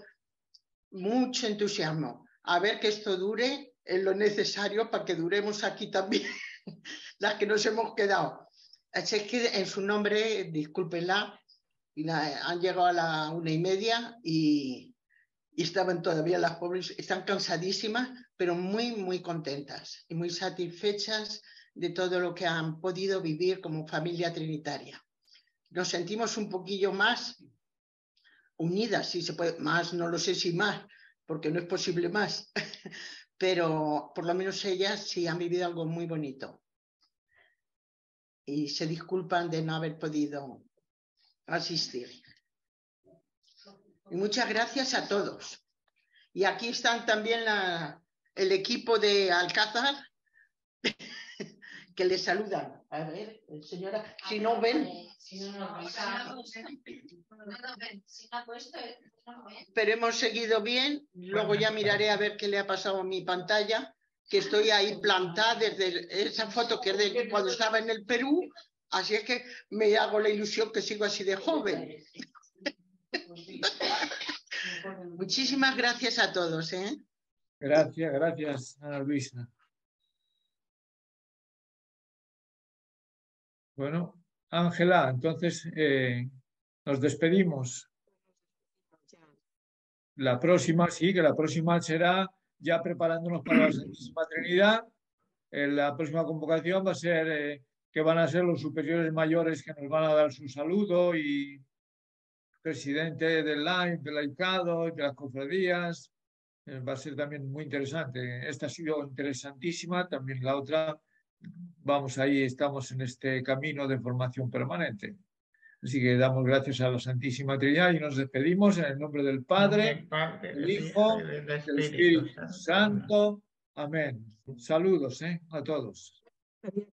Mucho entusiasmo. A ver que esto dure en lo necesario para que duremos aquí también, las que nos hemos quedado. Así es que en su nombre, discúlpenla, han llegado a la 1:30 y estaban todavía las pobres, están cansadísimas, pero muy, muy contentas y muy satisfechas de todo lo que han podido vivir como familia trinitaria. Nos sentimos un poquillo más unidas, si se puede, más, no lo sé si más, porque no es posible más, pero por lo menos ellas sí han vivido algo muy bonito. Y se disculpan de no haber podido asistir. Y muchas gracias a todos. Y aquí están también el equipo de Alcázar, que les saludan. A ver, señora, si no ven. Pero hemos seguido bien. Luego ya miraré a ver qué le ha pasado a mi pantalla, que estoy ahí plantada desde esa foto que es de cuando estaba en el Perú. Así es que me hago la ilusión que sigo así de joven. Muchísimas gracias a todos, ¿eh? Gracias, Ana Luisa. Bueno, Ángela, entonces nos despedimos. La próxima, sí, que la próxima será ya preparándonos para la Santísima Trinidad. La próxima convocación va a ser que van a ser los superiores mayores que nos van a dar su saludo y presidente del laicado y de las cofradías. Va a ser también muy interesante. Esta ha sido interesantísima, también la otra. Vamos ahí, estamos en este camino de formación permanente. Así que damos gracias a la Santísima Trinidad y nos despedimos en el nombre del Padre, del Hijo, del Espíritu Santo. Amén. Saludos a todos.